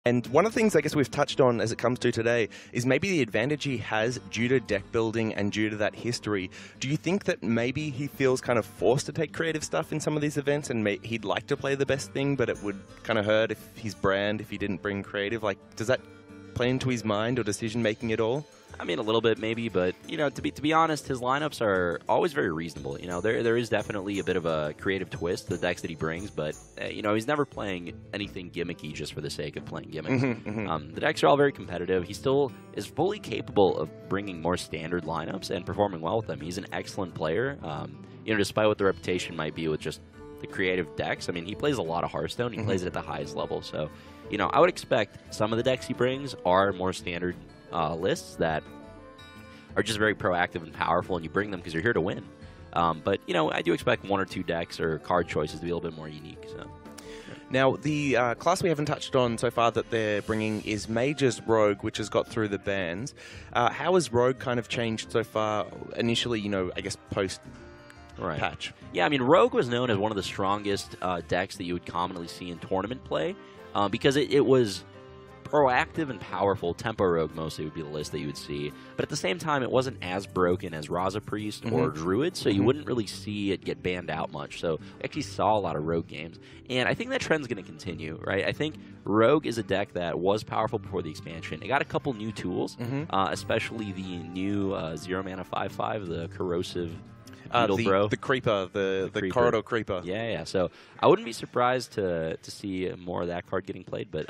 And one of the things I guess we've touched on as it comes to today is maybe the advantage he has due to deck building and due to that history. Do you think that maybe he feels kind of forced to take creative stuff in some of these events and he'd like to play the best thing, but it would kind of hurt if his brand, if he didn't bring creative? Like, does that play into his mind or decision-making at all? I mean, a little bit maybe, but you know, to be honest, his lineups are always very reasonable. You know, there is definitely a bit of a creative twist to the decks that he brings, but you know, he's never playing anything gimmicky just for the sake of playing gimmicks. The decks are all very competitive. He still is fully capable of bringing more standard lineups and performing well with them. He's an excellent player. You know, despite what the reputation might be with just the creative decks, I mean, he plays a lot of Hearthstone. He plays it at the highest level, so you know, I would expect some of the decks he brings are more standard lists that are just very proactive and powerful, and you bring them because you're here to win. But, you know, I do expect one or two decks or card choices to be a little bit more unique. So. Now, the class we haven't touched on so far that they're bringing is Mage's Rogue, which has got through the bans. How has Rogue kind of changed so far initially, you know, I guess post-patch? Yeah, I mean, Rogue was known as one of the strongest decks that you would commonly see in tournament play because it was proactive and powerful. Tempo Rogue mostly would be the list that you would see, but at the same time it wasn't as broken as Raza Priest or Druid, so you wouldn't really see it get banned out much. So I actually saw a lot of Rogue games, and I think that trend's going to continue, right? I think Rogue is a deck that was powerful before the expansion. It got a couple new tools, especially the new 0-mana 5/5, the Corrosive the Creeper, the Corridor Creeper. Yeah. So I wouldn't be surprised to see more of that card getting played, but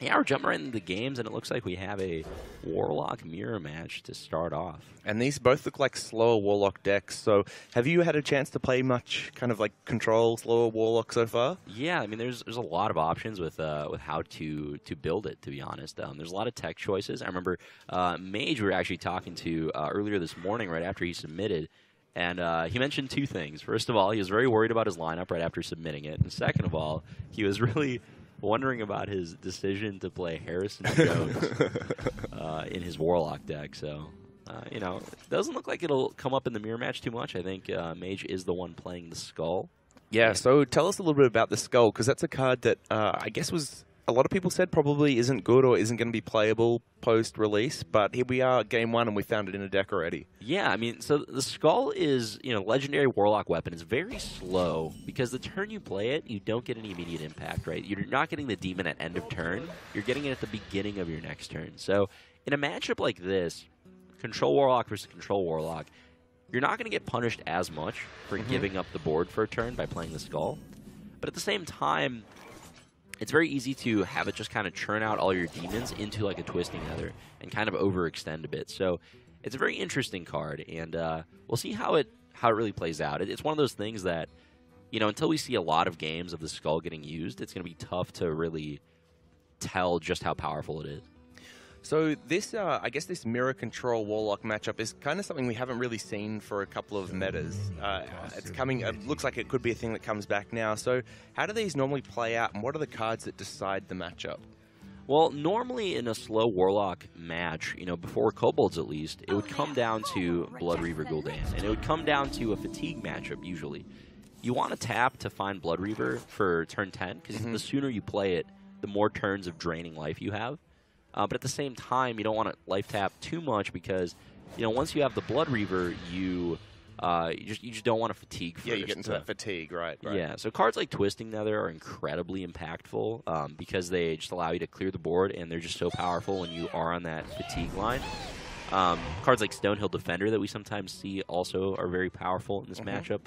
yeah, we're jumping right into the games, and it looks like we have a Warlock Mirror match to start off. And these both look like slower Warlock decks, so have you had a chance to play much kind of like control slower Warlock so far? Yeah, I mean, there's a lot of options with how to build it, to be honest. There's a lot of tech choices. I remember Mage we were actually talking to earlier this morning right after he submitted, and he mentioned two things. First of all, he was very worried about his lineup right after submitting it, and second of all, he was really wondering about his decision to play Harrison Jones in his Warlock deck. So, you know, it doesn't look like it'll come up in the mirror match too much. I think Mage is the one playing the Skull. Yeah, so tell us a little bit about the Skull, because that's a card that I guess was a lot of people said probably isn't good or isn't going to be playable post-release, but here we are, game one, and we found it in a deck already. Yeah, I mean, so the Skull is, you know, legendary Warlock weapon. It's very slow because the turn you play it, you don't get any immediate impact, right? You're not getting the demon at end of turn. You're getting it at the beginning of your next turn. So in a matchup like this, Control Warlock versus Control Warlock, you're not going to get punished as much for giving up the board for a turn by playing the Skull. But at the same time, it's very easy to have it just kind of churn out all your demons into like a Twisting Nether and kind of overextend a bit. So it's a very interesting card, and we'll see how it really plays out. It's one of those things that, you know, until we see a lot of games of the Skull getting used, it's going to be tough to really tell just how powerful it is. So this, I guess this Mirror Control Warlock matchup is kind of something we haven't really seen for a couple of metas. It's coming, it looks like it could be a thing that comes back now. So how do these normally play out, and what are the cards that decide the matchup? Well, normally in a slow Warlock match, you know, before Kobolds at least, it would come down to Blood Reaver Gul'dan, and it would come down to a Fatigue matchup usually. You want to tap to find Blood Reaver for turn 10, because the sooner you play it, the more turns of draining life you have. But at the same time, you don't want to life tap too much because, you know, once you have the Blood Reaver, you just don't want to fatigue first. Yeah, you get into that fatigue, right. Yeah, so cards like Twisting Nether are incredibly impactful because they just allow you to clear the board, and they're just so powerful when you are on that fatigue line. Cards like Stonehill Defender that we sometimes see also are very powerful in this matchup.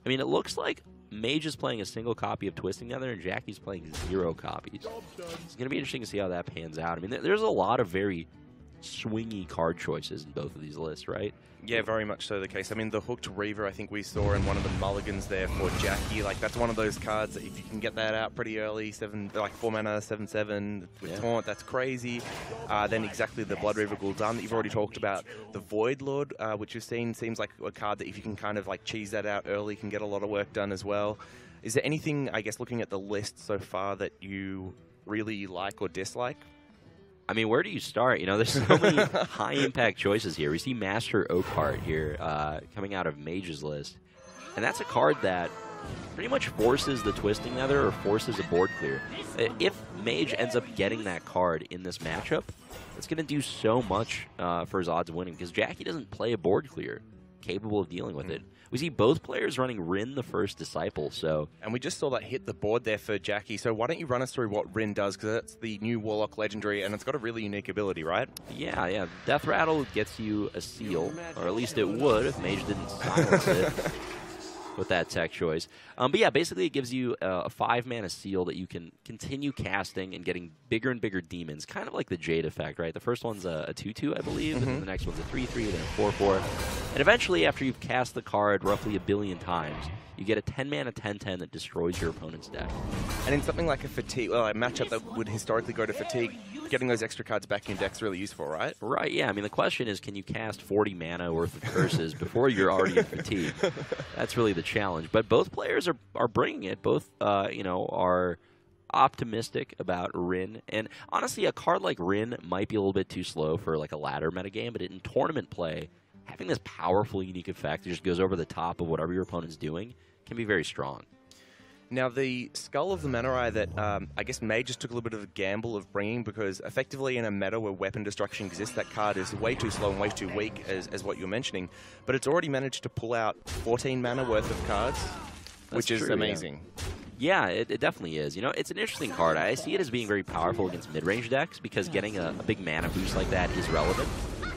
I mean, it looks like Mage is playing a single copy of Twisting Nether, and Jackie's playing 0 copies. It's going to be interesting to see how that pans out. I mean, there's a lot of very swingy card choices in both of these lists, right? Yeah, very much so the case. I mean, the Hooked Reaver I think we saw in one of the mulligans there for Jackie. Like, that's one of those cards that if you can get that out pretty early, 4 mana, 7/7 with Taunt, that's crazy. Then exactly the Blood Reaver Gul'dan that you've already talked about. The Void Lord, which you've seen, seems like a card that if you can kind of like cheese that out early, can get a lot of work done as well. Is there anything, I guess, looking at the list so far that you really like or dislike? I mean, where do you start? You know, there's so many high-impact choices here. We see Master Oakheart here coming out of Mage's list. And that's a card that pretty much forces the Twisting Nether or forces a board clear. If Mage ends up getting that card in this matchup, it's going to do so much for his odds of winning, because Jackie doesn't play a board clear capable of dealing with it. We see both players running Rin, the first Disciple, so... And we just saw that hit the board there for Jackie, so why don't you run us through what Rin does, because that's the new Warlock Legendary, and it's got a really unique ability, right? Yeah. Death Rattle gets you a seal, or at least it would if Mage didn't silence it with that tech choice. But yeah, basically it gives you a 5-mana seal that you can continue casting and getting bigger and bigger demons, kind of like the Jade effect, right? The first one's a 2/2, I believe, and then the next one's a 3/3, then a 4/4. And eventually, after you've cast the card roughly 1 billion times, you get a 10-mana 10/10 that destroys your opponent's deck. And in something like a Fatigue, well, a matchup that would historically go to Fatigue, getting those extra cards back in your deck's really useful, right? Right, yeah. I mean, the question is, can you cast 40 mana worth of curses before you're already in Fatigue? That's really the challenge. But both players are bringing it. Both, are optimistic about Rin. And honestly, a card like Rin might be a little bit too slow for like a ladder metagame, but in tournament play, having this powerful, unique effect that just goes over the top of whatever your opponent's doing can be very strong. Now, the Skull of the Man'rai that I guess Mage just took a little bit of a gamble of bringing, because effectively in a meta where weapon destruction exists, that card is way too slow and way too weak, as what you're mentioning. But it's already managed to pull out 14 mana worth of cards, which is amazing. Yeah, it definitely is. It's an interesting card. I see it as being very powerful against mid-range decks, because getting a big mana boost like that is relevant.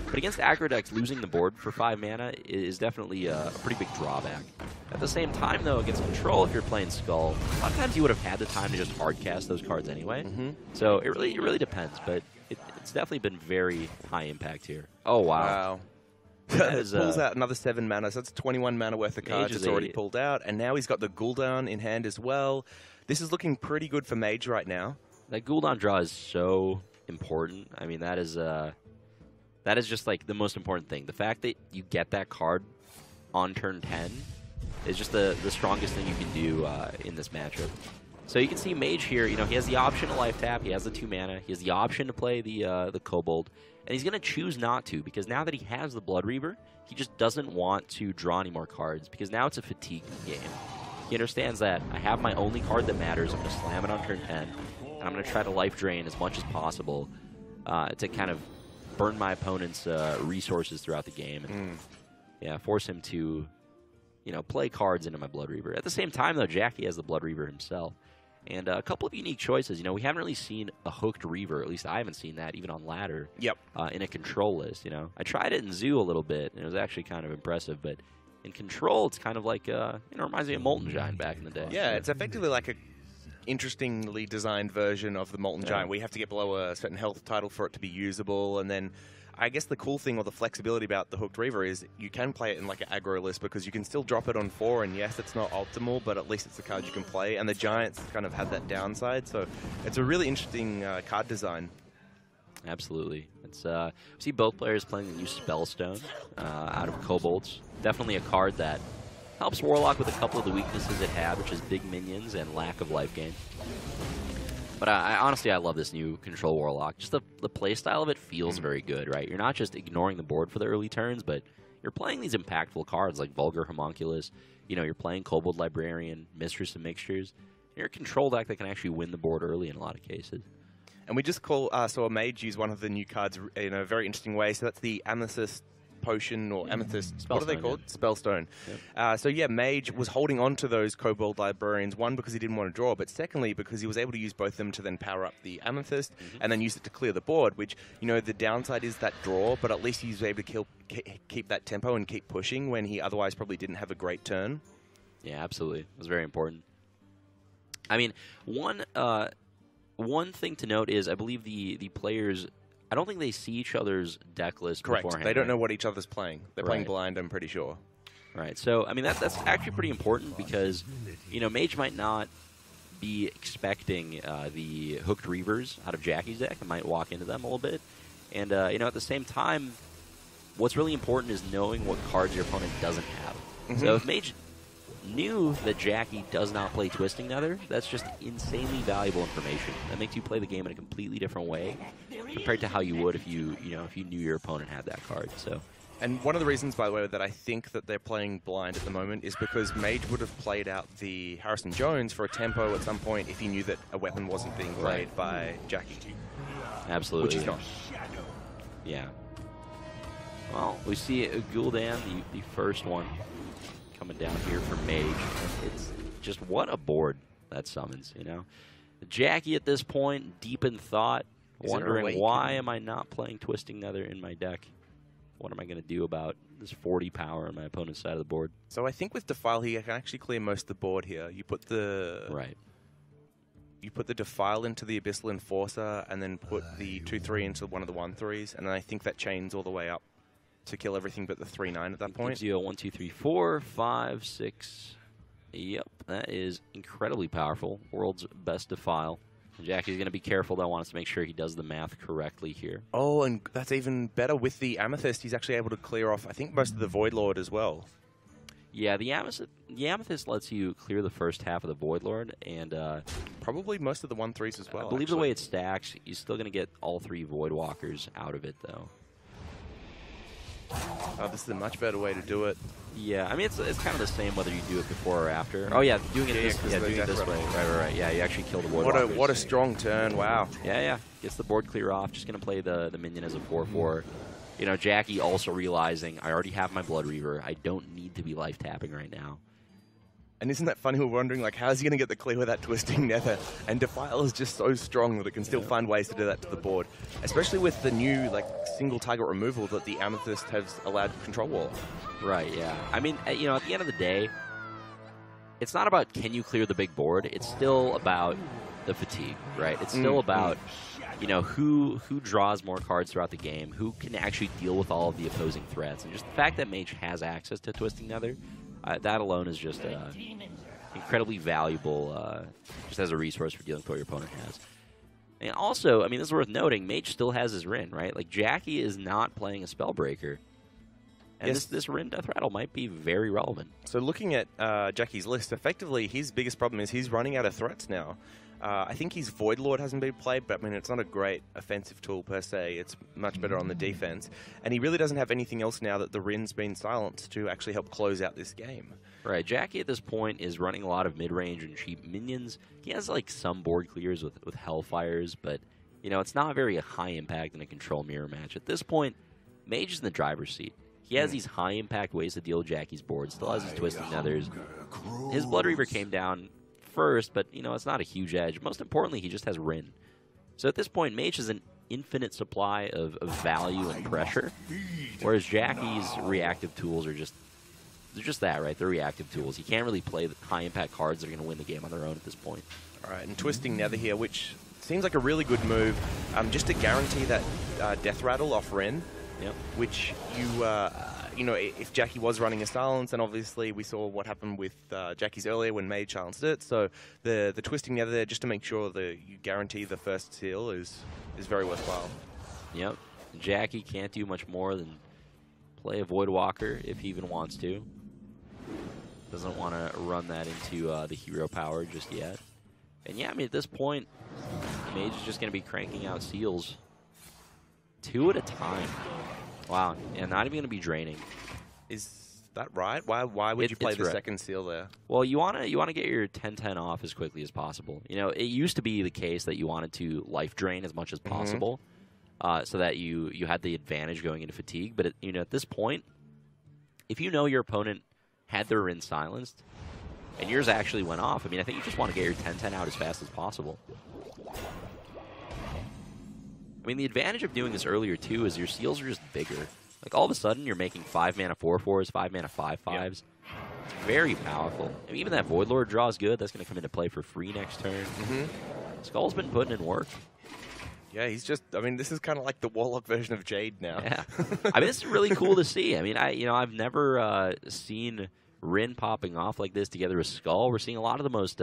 But against aggro decks, losing the board for 5 mana is definitely a pretty big drawback. At the same time, though, against Control, if you're playing Skull, a lot of times you would have had the time to just hard cast those cards anyway. So it really depends, but it's definitely been very high impact here. Oh, wow. It pulls out another 7 mana, so that's 21 mana worth of cards it's already pulled out. And now he's got the Gul'dan in hand as well. This is looking pretty good for Mage right now. That Gul'dan draw is so important. I mean, that is just like the most important thing. The fact that you get that card on turn 10 is just the strongest thing you can do in this matchup. So you can see Mage here, he has the option to life tap, he has the 2 mana, he has the option to play the Kobold, and he's going to choose not to, because now that he has the Blood Reaver, he just doesn't want to draw any more cards, because now it's a fatigue game. He understands that I have my only card that matters, I'm going to slam it on turn 10, and I'm going to try to life drain as much as possible to kind of burn my opponent's resources throughout the game, and force him to play cards into my Blood Reaver. At the same time, though, Jackie has the Blood Reaver himself. And a couple of unique choices. We haven't really seen a hooked Reaver. At least I haven't seen that, even on ladder. In a control list, I tried it in Zoo a little bit, and it was actually kind of impressive. But in control, it's kind of like, reminds me of Molten Giant back in the day. Yeah, it's effectively like a interestingly designed version of the Molten Giant. We have to get below a certain health title for it to be usable, and then I guess the cool thing or the flexibility about the Hooked Reaver is you can play it in like an aggro list, because you can still drop it on 4, and yes, it's not optimal, but at least it's the card you can play, and the Giants kind of have that downside, so it's a really interesting card design. Absolutely. It's we see both players playing the new Spellstone out of Kobolds. Definitely a card that helps Warlock with a couple of the weaknesses it had, which is big minions and lack of life gain. But honestly, I love this new Control Warlock. Just the play style of it feels very good, right? You're not just ignoring the board for the early turns, but you're playing these impactful cards like Vulgar Homunculus. You're playing Kobold Librarian, Mistress of Mixtures. You're a control deck that can actually win the board early in a lot of cases. And we just saw a Mage use one of the new cards in a very interesting way. So that's the Amethyst Potion or Amethyst. Spellstone, what are they called? Yeah. Spellstone. Yep. So yeah, Mage was holding on to those Kobold Librarians, one, because he didn't want to draw, but secondly, because he was able to use both of them to then power up the Amethyst and then use it to clear the board, which, the downside is that draw, but at least he was able to keep that tempo and keep pushing when he otherwise probably didn't have a great turn. Yeah, absolutely. It was very important. I mean, one thing to note is I believe the players, I don't think they see each other's deck list beforehand. They don't know what each other's playing. They're playing blind, I'm pretty sure. Right. So, I mean, that's actually pretty important, because, Mage might not be expecting the Hooked Reavers out of Jackie's deck. It might walk into them a little bit. And, at the same time, what's really important is knowing what cards your opponent doesn't have. So if Mage knew that Jackie does not play Twisting Nether, that's just insanely valuable information. That makes you play the game in a completely different way compared to how you would if you knew your opponent had that card. So And one of the reasons, by the way, that I think that they're playing blind at the moment is because Mage would have played out the Harrison Jones for a tempo at some point if he knew that a weapon wasn't being played by Jackie. Absolutely. Which he's not. Yeah. Well, we see Gul'dan, the first one, coming down here for Mage. It's just what a board that summons, you know? Jackie at this point, deep in thought, wondering why am I not playing Twisting Nether in my deck? What am I going to do about this 40 power on my opponent's side of the board? So I think with Defile, he can actually clear most of the board here. You put the you put the Defile into the Abyssal Enforcer, and then put the 2/3 into one of the 1/3s, and then I think that chains all the way up to kill everything but the 3/9 at that point. Gives you a 1, 2, 3, 4, 5, 6. Yep, that is incredibly powerful. World's best Defile. Jackie's going to be careful, though. Wants to make sure he does the math correctly here. Oh, and that's even better. With the Amethyst, he's actually able to clear off, I think, most of the Void Lord as well. Yeah, the Amethyst lets you clear the first half of the Void Lord, and probably most of the 1/3s as well. I believe the way it stacks, you're still going to get all 3 Void Walkers out of it, though. Oh, this is a much better way to do it. Yeah, I mean, it's kind of the same whether you do it before or after. Oh, yeah, doing it this way. Right. Yeah, you actually kill the Void Walkers. What a strong turn, wow. Yeah. Gets the board clear off. Just going to play the minion as a 4/4. You know, Jackie also realizing, I already have my Blood Reaver. I don't need to be life tapping right now. And isn't that funny? We're wondering, like, how's he going to get the clear with that Twisting Nether? And Defile is just so strong that it can still find ways to do that to the board. Especially with the new, like, single target removal that the Amethyst has allowed Control Wall. Right, yeah. I mean, you know, at the end of the day, it's not about can you clear the big board. It's still about the fatigue, right? It's still about, you know, who draws more cards throughout the game, who can actually deal with all of the opposing threats. And just the fact that Mage has access to Twisting Nether, that alone is just incredibly valuable just as a resource for dealing with what your opponent has. And also, I mean, this is worth noting, Mage still has his Rin, right? Like, Jackie is not playing a Spellbreaker. And this Rin Death Rattle might be very relevant. So looking at Jackie's list, effectively, his biggest problem is he's running out of threats now. I think his Void Lord hasn't been played, but I mean, it's not a great offensive tool per se. It's much better on the defense. And he really doesn't have anything else now that the Rin's been silenced to actually help close out this game. Right, Jackie at this point is running a lot of mid-range and cheap minions. He has like some board clears with Hellfires, but you know, it's not very high impact in a control mirror match. At this point, Mage is in the driver's seat. He has these high impact ways to deal with Jackie's board, still has his Twisting Nethers. His Blood Reaver came down first, but you know, it's not a huge edge. Most importantly, he just has Rin. So at this point, Mage has an infinite supply of value and pressure, whereas Jackie's reactive tools are they're just that, right? They're reactive tools. You can't really play the high-impact cards that are going to win the game on their own at this point. All right, and Twisting Nether here, which seems like a really good move, just to guarantee that Death Rattle off Ren, which you know, if Jackie was running a silence, and obviously we saw what happened with Jackie's earlier when Mage silenced it, so the Twisting Nether there, just to make sure that you guarantee the first seal is very worthwhile. Yep, Jackie can't do much more than play a Void Walker if he even wants to. Doesn't want to run that into the hero power just yet. And yeah, I mean, at this point, Mage is just going to be cranking out seals 2 at a time. Wow, and not even going to be draining. Is that right? Why would you play the second seal there? Well, you want to get your 10-10 off as quickly as possible. You know, it used to be the case that you wanted to life drain as much as possible, so that you had the advantage going into fatigue. But you know, at this point, if you know your opponent had their Rin silenced, and yours actually went off, I mean, I think you just want to get your 10-10 out as fast as possible. I mean, the advantage of doing this earlier, too, is your seals are just bigger. Like, all of a sudden, you're making 5-mana 4/4s, 5-mana 5/5s. Yep. It's very powerful. I mean, even that Void Lord draw is good. That's going to come into play for free next turn. Skull's been putting in work. Yeah, he's just, I mean, this is kind of like the Warlock version of Jade now. Yeah. I mean, this is really cool to see. I mean, I've never seen Rin popping off like this together with Skull. We're seeing a lot of the most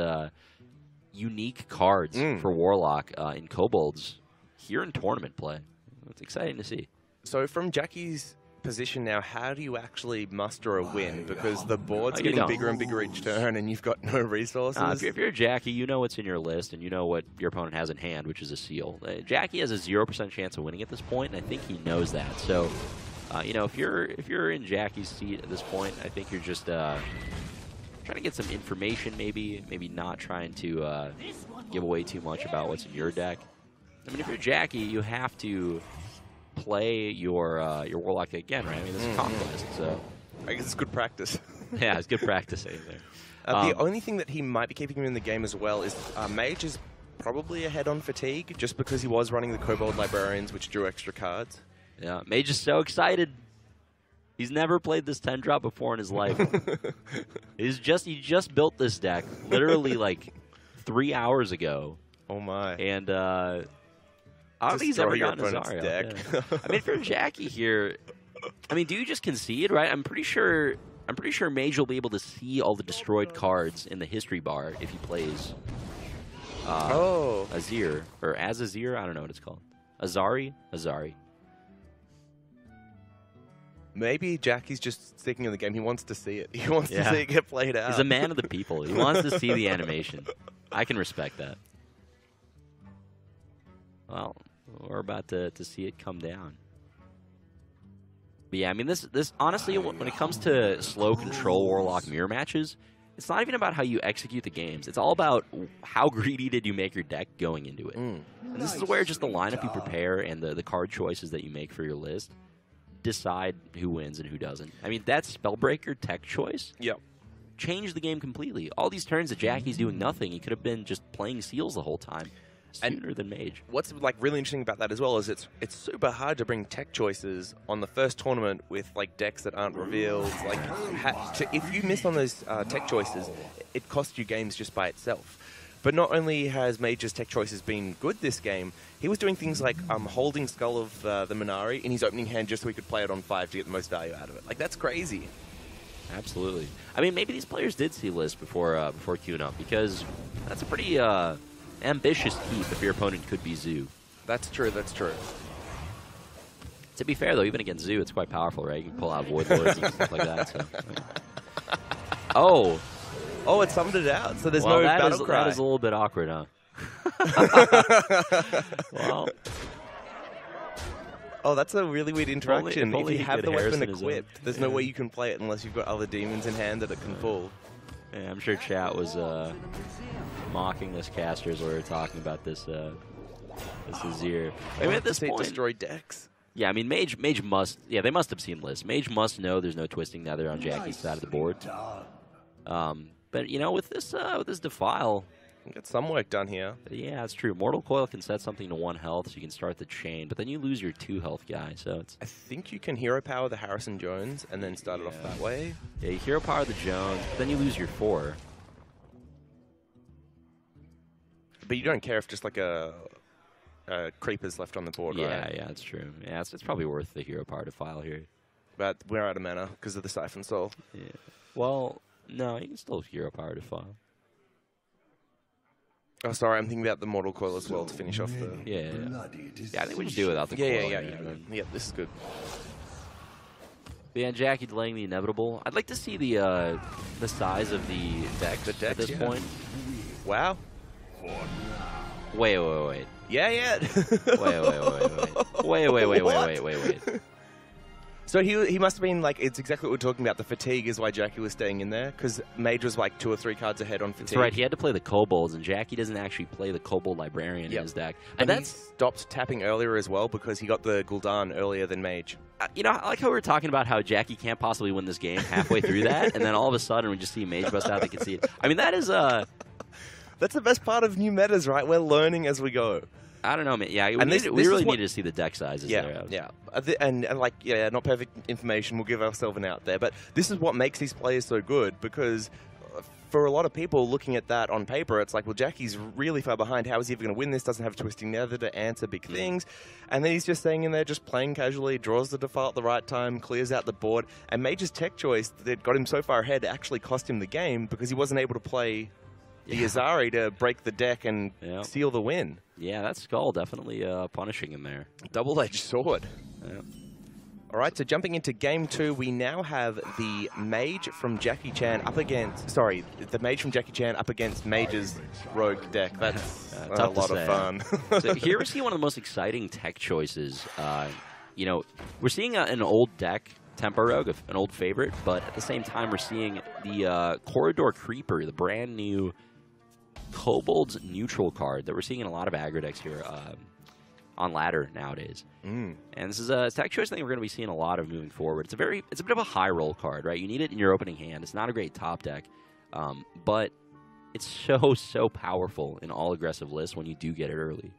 unique cards for Warlock in Kobolds here in tournament play. It's exciting to see. So from Jackie's position now, how do you actually muster a win? Because the board's getting bigger and bigger each turn, and you've got no resources. If you're Jackie, you know what's in your list, and you know what your opponent has in hand, which is a seal. Jackie has a 0% chance of winning at this point, and I think he knows that. So You know, if you're in Jackie's seat at this point, I think you're just trying to get some information, maybe not trying to give away too much about what's in your deck. I mean, if you're Jackie, you have to play your Warlock again, right? I mean, this is Conquest, so I guess it's good practice. yeah, it's good practice there. The only thing that he might be keeping him in the game as well is Mage is probably ahead on fatigue, just because he was running the Kobold Librarians, which drew extra cards. Yeah, Mage is so excited. He's never played this 10-drop before in his life. He just built this deck literally like 3 hours ago. Oh my! And I don't think he's ever gotten a Zarya. Deck. Yeah. I mean, for Jackie here, I mean, do you just concede, right? I'm pretty sure Mage will be able to see all the destroyed cards in the history bar if he plays Azir or Azazir. I don't know what it's called. Azari. Maybe Jackie's just sticking in the game. He wants to see it. He wants to see it get played out. He's a man of the people. He wants to see the animation. I can respect that. Well, we're about to see it come down. But yeah, I mean, this honestly, when it comes to slow control Warlock mirror matches, it's not even about how you execute the games. It's all about how greedy did you make your deck going into it. And this is where just the lineup you prepare and the card choices that you make for your list decide who wins and who doesn't. I mean, that Spellbreaker tech choice changed the game completely. All these turns that Jackie's doing nothing, he could have been just playing seals the whole time. Sooner than Mage. What's like really interesting about that as well is it's super hard to bring tech choices on the first tournament with like decks that aren't revealed. Like if you miss on those tech choices, it costs you games just by itself. But not only has Mage's tech choices been good this game, he was doing things like holding Skull of the Minari in his opening hand just so he could play it on 5 to get the most value out of it. Like, that's crazy. Absolutely. I mean, maybe these players did see List before queuing up, because that's a pretty ambitious keep if your opponent could be Zoo. That's true, that's true. To be fair, though, even against Zoo, it's quite powerful, right? You can pull out Void Lords and stuff like that. So. Oh, it summoned it out, so there's no battle cry. That is a little bit awkward, huh? Well. Oh, that's a really weird interaction. If you have the weapon equipped, there's no way you can play it unless you've got other demons in hand that it can pull. Yeah, I'm sure chat was mocking this caster as we were talking about this Azir. I mean, at this point, destroy decks. Yeah, I mean, Mage must. Yeah, they must have seen List. Mage must know there's no twisting nether on Jackie's side of the board. But you know, with this Defile, get some work done here. Yeah, that's true. Mortal Coil can set something to 1 health, so you can start the chain, but then you lose your 2 health guy. So it's. I think you can hero power the Harrison Jones and then start it off that way. Yeah, you hero power the Jones, but then you lose your 4. But you don't care if just like a creeper's left on the board, right? Yeah, that's true. Yeah, it's probably worth the hero power Defile here. But we're out of mana because of the Siphon Soul. Yeah. Well, no, you can still hero power Defile. Oh, sorry, I'm thinking about the Mortal Coil as well to finish off the... Yeah, I think we should do it without the coil. Yeah, this is good. But yeah, Jackie delaying the inevitable. I'd like to see the size of the deck at this point. Wow. Wait. Yeah. Wait. So he must have been like, it's exactly what we're talking about. The fatigue is why Jackie was staying in there, because Mage was like 2 or 3 cards ahead on fatigue. That's right, he had to play the Kobolds, and Jackie doesn't actually play the Kobold Librarian in his deck. And he stopped tapping earlier as well because he got the Gul'dan earlier than Mage. You know, I like how we were talking about how Jackie can't possibly win this game halfway through that, and then all of a sudden we just see Mage bust out, they can see it. I mean, that is... That's the best part of new metas, right? We're learning as we go. I don't know, man. Yeah, we really needed to see the deck sizes there. Yeah. And like, not perfect information. We'll give ourselves an out there. But this is what makes these players so good, because for a lot of people looking at that on paper, it's like, well, Jackie's really far behind. How is he ever going to win this? Doesn't have Twisting Nether to answer big things. And then he's just staying in there, just playing casually, draws the Defile at the right time, clears out the board. And Mage's tech choice that got him so far ahead actually cost him the game because he wasn't able to play the Azari to break the deck and seal the win. Yeah, that Skull definitely punishing him there. Double-edged sword. Yeah. All right, so jumping into game 2, we now have the Mage from JackieChan up against... Sorry, the Mage from JackieChan up against Mage's Rogue deck. That's a lot of fun. So here we see one of the most exciting tech choices you know, we're seeing an old deck, Tempo Rogue, an old favorite, but at the same time we're seeing the Corridor Creeper, the brand new Kobold's neutral card that we're seeing in a lot of aggro decks here on ladder nowadays. And this is a stack choice thing we're going to be seeing a lot of moving forward. It's a bit of a high roll card, right? You need it in your opening hand. It's not a great top deck, but it's so powerful in all aggressive lists when you do get it early.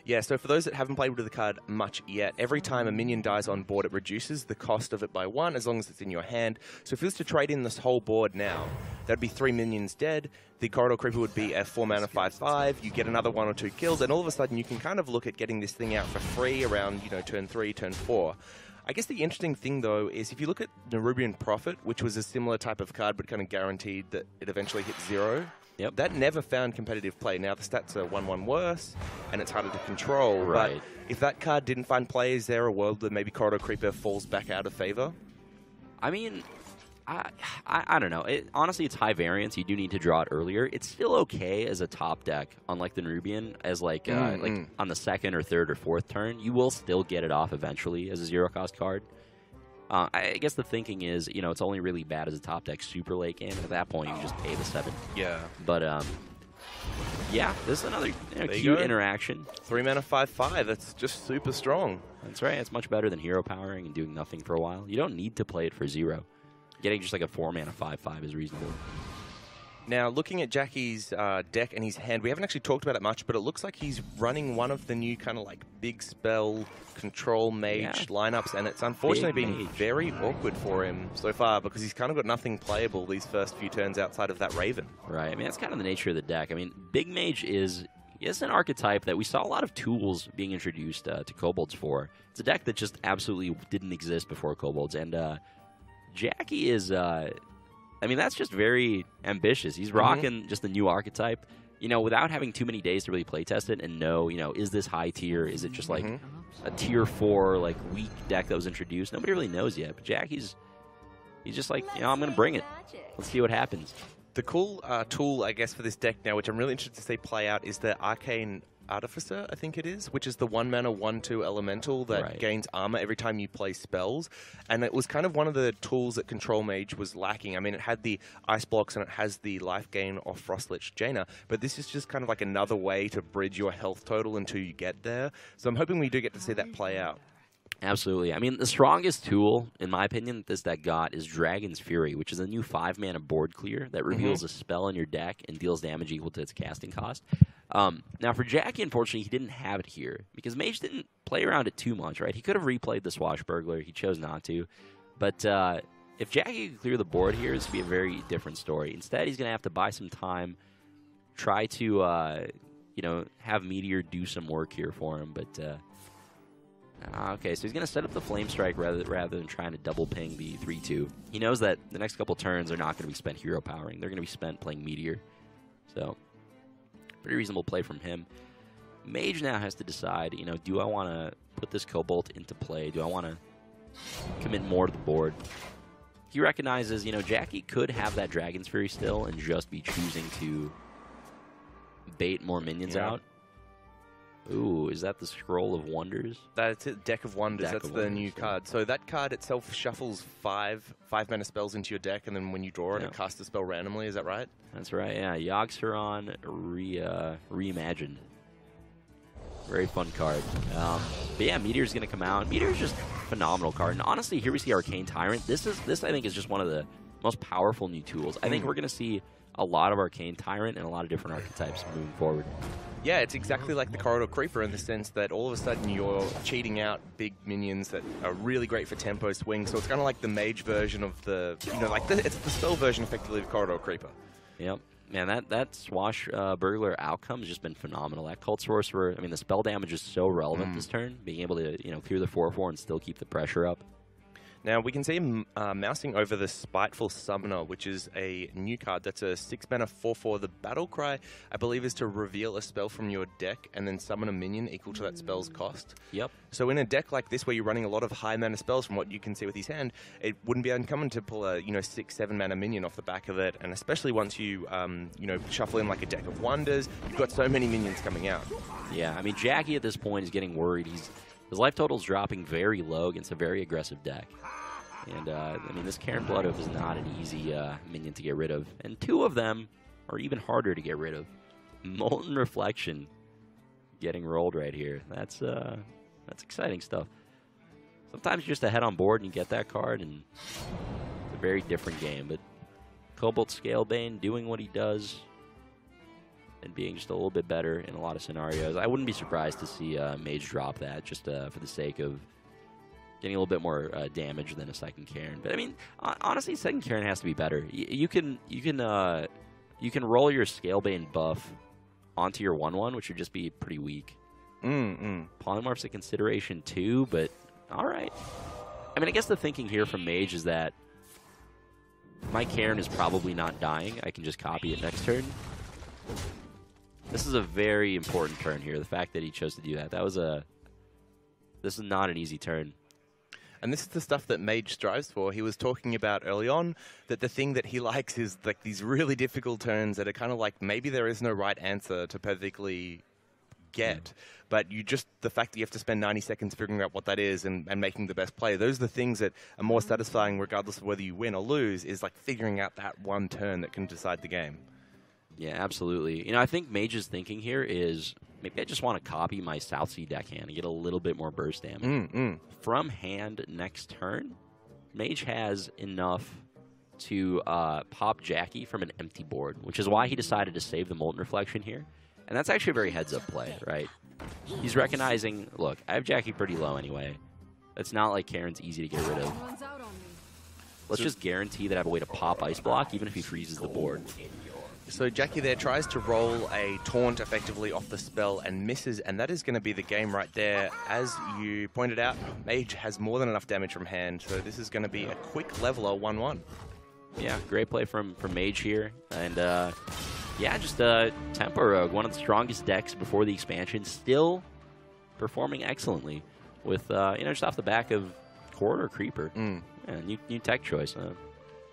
Yeah, so for those that haven't played with the card much yet, every time a minion dies on board, it reduces the cost of it by 1 as long as it's in your hand. So if you was to trade in this whole board now, that'd be 3 minions dead. The Corridor Creeper would be a 4 mana 5/5. You get another 1 or 2 kills, and all of a sudden you can kind of look at getting this thing out for free around, you know, turn 3, turn 4. I guess the interesting thing, though, is if you look at Nerubian Prophet, which was a similar type of card but kind of guaranteed that it eventually hit 0, that never found competitive play. Now the stats are 1/1 worse, and it's harder to control. Right. But if that card didn't find play, is there a world that maybe Corridor Creeper falls back out of favor? I mean, I don't know. Honestly, it's high variance. You do need to draw it earlier. It's still okay as a top deck, unlike the Nerubian, as like on the 2nd or 3rd or 4th turn. You will still get it off eventually as a 0-cost card. I guess the thinking is, you know, it's only really bad as a top deck super late game. At that point, you can just pay the 7. Yeah. But, yeah, this is another cute interaction. 3 mana 5/5. That's just super strong. That's right. It's much better than hero powering and doing nothing for a while. You don't need to play it for 0. Getting just like a 4 mana 5/5 is reasonable. Now, looking at Jackie's deck and his hand, we haven't actually talked about it much, but it looks like he's running one of the new kind of like big spell control mage lineups, and it's unfortunately been very awkward for him so far because he's kind of got nothing playable these first few turns outside of that Raven. Right. I mean, that's kind of the nature of the deck. I mean, big mage is an archetype that we saw a lot of tools being introduced to kobolds for. It's a deck that just absolutely didn't exist before kobolds, and Jackie is... I mean, that's just very ambitious. He's rocking just the new archetype, you know, without having too many days to really play test it and know, you know, is this high tier? Is it just like a tier 4, like, weak deck that was introduced? Nobody really knows yet. But he's just like, you know, I'm going to bring it. Let's see what happens. The cool tool, I guess, for this deck now, which I'm really interested to see play out, is the Arcane Artificer, I think it is, which is the 1 mana 1/2 elemental that gains armor every time you play spells. And it was kind of one of the tools that Control Mage was lacking. I mean, it had the ice blocks and it has the life gain of Frostlich Jaina, but this is just kind of like another way to bridge your health total until you get there. So I'm hoping we do get to see that play out. Absolutely. I mean, the strongest tool, in my opinion, that this deck got is Dragon's Fury, which is a new 5 mana board clear that reveals a spell in your deck and deals damage equal to its casting cost. Now, for Jackie, unfortunately, he didn't have it here because Mage didn't play around it too much, right? He could have replayed the Swashbuckler. He chose not to. But if Jackie could clear the board here, this would be a very different story. Instead, he's going to have to buy some time, try to, you know, have Meteor do some work here for him. But, okay, so he's going to set up the Flame Strike rather than trying to double ping the 3/2. He knows that the next couple turns are not going to be spent hero powering. They're going to be spent playing Meteor. So... pretty reasonable play from him. Mage now has to decide, you know, do I want to put this Cobalt into play? Do I want to commit more to the board? He recognizes, you know, Jackie could have that Dragon's Fury still and just be choosing to bait more minions out. Ooh, is that the Scroll of Wonders? That's it, Deck of Wonders. That's the new card. So that card itself shuffles 5 mana spells into your deck, and then when you draw it, it casts a spell randomly. Is that right? That's right, yeah. Yogg-Saron reimagined. Very fun card. But yeah, Meteor's going to come out. Meteor's just a phenomenal card. And honestly, here we see Arcane Tyrant. This I think is just one of the most powerful new tools. I think we're going to see a lot of Arcane Tyrant and a lot of different archetypes moving forward. Yeah, it's exactly like the Corridor Creeper in the sense that all of a sudden you're cheating out big minions that are really great for tempo swing. So it's kind of like the Mage version of the, you know, like it's the spell version effectively of Corridor Creeper. Yep. Man, that Swashbuckler outcome has just been phenomenal. That Cult Sorcerer, I mean, the spell damage is so relevant this turn, being able to, you know, clear the 4/4 and still keep the pressure up. Now, we can see him mousing over the Spiteful Summoner, which is a new card. That's a 6 mana 4/4. The battle cry, I believe, is to reveal a spell from your deck and then summon a minion equal to that spell's cost. Yep. So in a deck like this, where you're running a lot of high mana spells, from what you can see with his hand, it wouldn't be uncommon to pull a 6-7 mana minion off the back of it. And especially once you shuffle in like a Deck of Wonders, you've got so many minions coming out. Yeah, I mean, Jackie at this point is getting worried. His life total is dropping very low against a very aggressive deck. And, I mean, this Karen Blood Oath is not an easy minion to get rid of. And 2 of them are even harder to get rid of. Molten Reflection getting rolled right here. That's exciting stuff. Sometimes you're just ahead on board and you get that card, and it's a very different game. But Cobalt Scalebane doing what he does and being just a little bit better in a lot of scenarios. I wouldn't be surprised to see Mage drop that just for the sake of getting a little bit more damage than a second Karen. But I mean, honestly, second Karen has to be better. You can roll your Scalebane buff onto your 1/1, which would just be pretty weak. Polymorph's a consideration too, but all right. I mean, I guess the thinking here from Mage is that my Karen is probably not dying. I can just copy it next turn. This is a very important turn here. The fact that he chose to do that. This is not an easy turn. And this is the stuff that Mage strives for. He was talking about early on that the thing that he likes is like these really difficult turns that are kind of like maybe there is no right answer to perfectly get. But the fact that you have to spend 90 seconds figuring out what that is and making the best play, those are the things that are more satisfying regardless of whether you win or lose, is like figuring out that one turn that can decide the game. Yeah, absolutely. You know, I think Mage's thinking here is maybe I just want to copy my South Sea deckhand and get a little bit more burst damage. From hand next turn, Mage has enough to pop Jackie from an empty board, which is why he decided to save the Molten Reflection here. And that's actually a very heads-up play, right? He's recognizing, look, I have Jackie pretty low anyway. It's not like Karen's easy to get rid of. Let's just guarantee that I have a way to pop Ice Block, even if he freezes the board. So Jackie there tries to roll a taunt effectively off the spell and misses, and that is going to be the game right there. As you pointed out, Mage has more than enough damage from hand, so this is going to be a quick leveler 1-1. Yeah, great play from Mage here. And, yeah, just Tempo Rogue, one of the strongest decks before the expansion, still performing excellently with, you know, just off the back of Corridor Creeper. Yeah, new tech choice.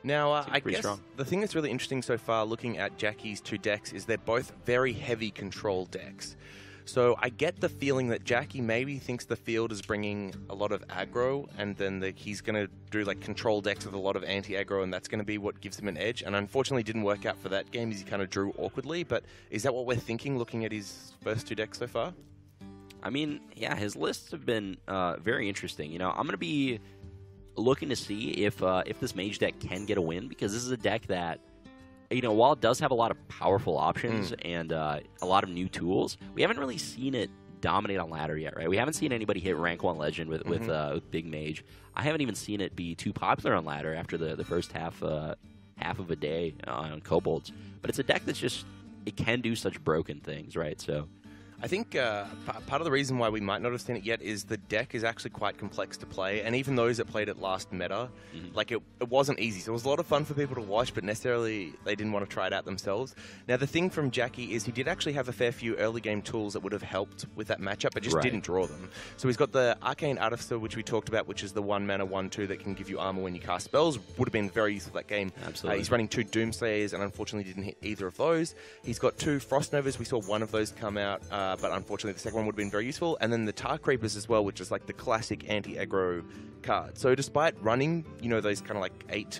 Now, I guess strong. The thing that's really interesting so far looking at Jackie's 2 decks is they're both very heavy control decks. So I get the feeling that Jackie maybe thinks the field is bringing a lot of aggro, and then he's going to do like control decks with a lot of anti-aggro, and that's going to be what gives him an edge. And unfortunately it didn't work out for that game as he kind of drew awkwardly. But is that what we're thinking looking at his first 2 decks so far? I mean, yeah, his lists have been very interesting. You know, I'm going to be looking to see if this Mage deck can get a win, because this is a deck that, you know, while it does have a lot of powerful options and a lot of new tools, we haven't really seen it dominate on ladder yet, right? We haven't seen anybody hit rank 1 legend with Big Mage. I haven't even seen it be too popular on ladder after the first half of a day on Kobolds. But it's a deck that's just, it can do such broken things, right? So I think part of the reason why we might not have seen it yet is the deck is actually quite complex to play, and even those that played it last meta, like it wasn't easy. So it was a lot of fun for people to watch, but necessarily they didn't want to try it out themselves. Now the thing from Jackie is he did actually have a fair few early game tools that would have helped with that matchup, but just didn't draw them. So he's got the Arcane Artificer, which we talked about, which is the 1 mana 1/2 that can give you armor when you cast spells. Would have been very useful for that game. Absolutely. He's running 2 Doomslayers and unfortunately didn't hit either of those. He's got 2 Frost Novas. We saw one of those come out, but unfortunately the second one would have been very useful. And then the Tar Creepers as well, which is like the classic anti-aggro card. So despite running, you know, those kind of like 8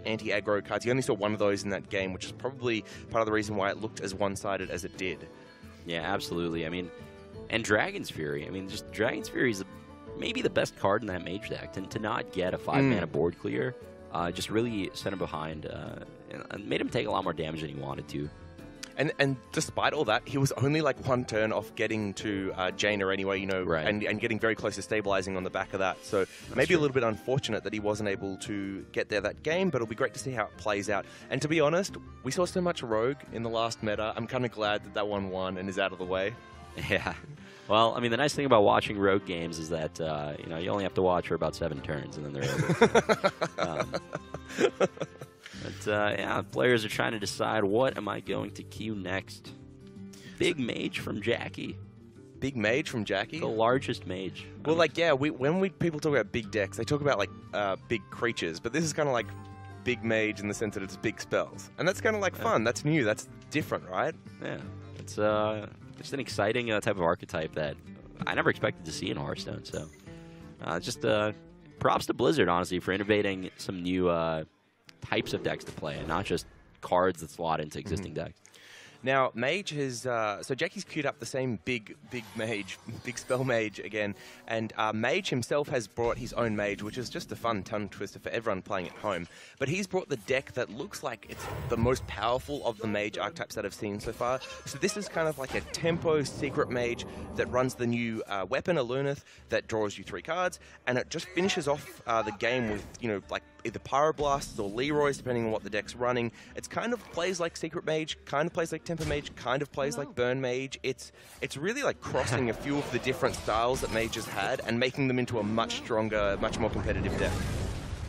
anti-aggro cards, he only saw 1 of those in that game, which is probably part of the reason why it looked as one-sided as it did. Yeah, absolutely. I mean, and Dragon's Fury. I mean, just Dragon's Fury is maybe the best card in that Mage deck. To not get a 5-mana board clear just really sent him behind and made him take a lot more damage than he wanted to. And despite all that, he was only like 1 turn off getting to Jaina anyway, you know, and getting very close to stabilizing on the back of that. So maybe a little bit unfortunate that he wasn't able to get there that game, but it'll be great to see how it plays out. And to be honest, we saw so much Rogue in the last meta. I'm kind of glad that one won and is out of the way. Yeah. Well, I mean, the nice thing about watching Rogue games is that, you know, you only have to watch for about 7 turns and then they're over. But, yeah, players are trying to decide, what am I going to queue next? Big Mage from Jackie. Big Mage from Jackie? The largest Mage. Well, like, yeah, when people talk about big decks, they talk about, like, big creatures, but this is kind of like Big Mage in the sense that it's big spells. And that's kind of, like, fun. That's new. That's different, right? Yeah. It's just an exciting type of archetype that I never expected to see in Hearthstone. So just props to Blizzard, honestly, for innovating some new types of decks to play, and not just cards that slot into existing decks. Now, Mage has... so Jackie's queued up the same big Mage, big spell Mage again, and Mage himself has brought his own Mage, which is just a fun tongue twister for everyone playing at home. But he's brought the deck that looks like it's the most powerful of the Mage archetypes that I've seen so far. So this is kind of like a tempo secret Mage that runs the new weapon, a Luneth, that draws you 3 cards, and it just finishes off the game with, you know, like either Pyroblasts or Leroys, depending on what the deck's running. It's kind of plays like Secret Mage, kind of plays like Tempo Mage, kind of plays like Burn Mage. It's really like crossing a few of the different styles that Mage has had and making them into a much stronger, much more competitive deck.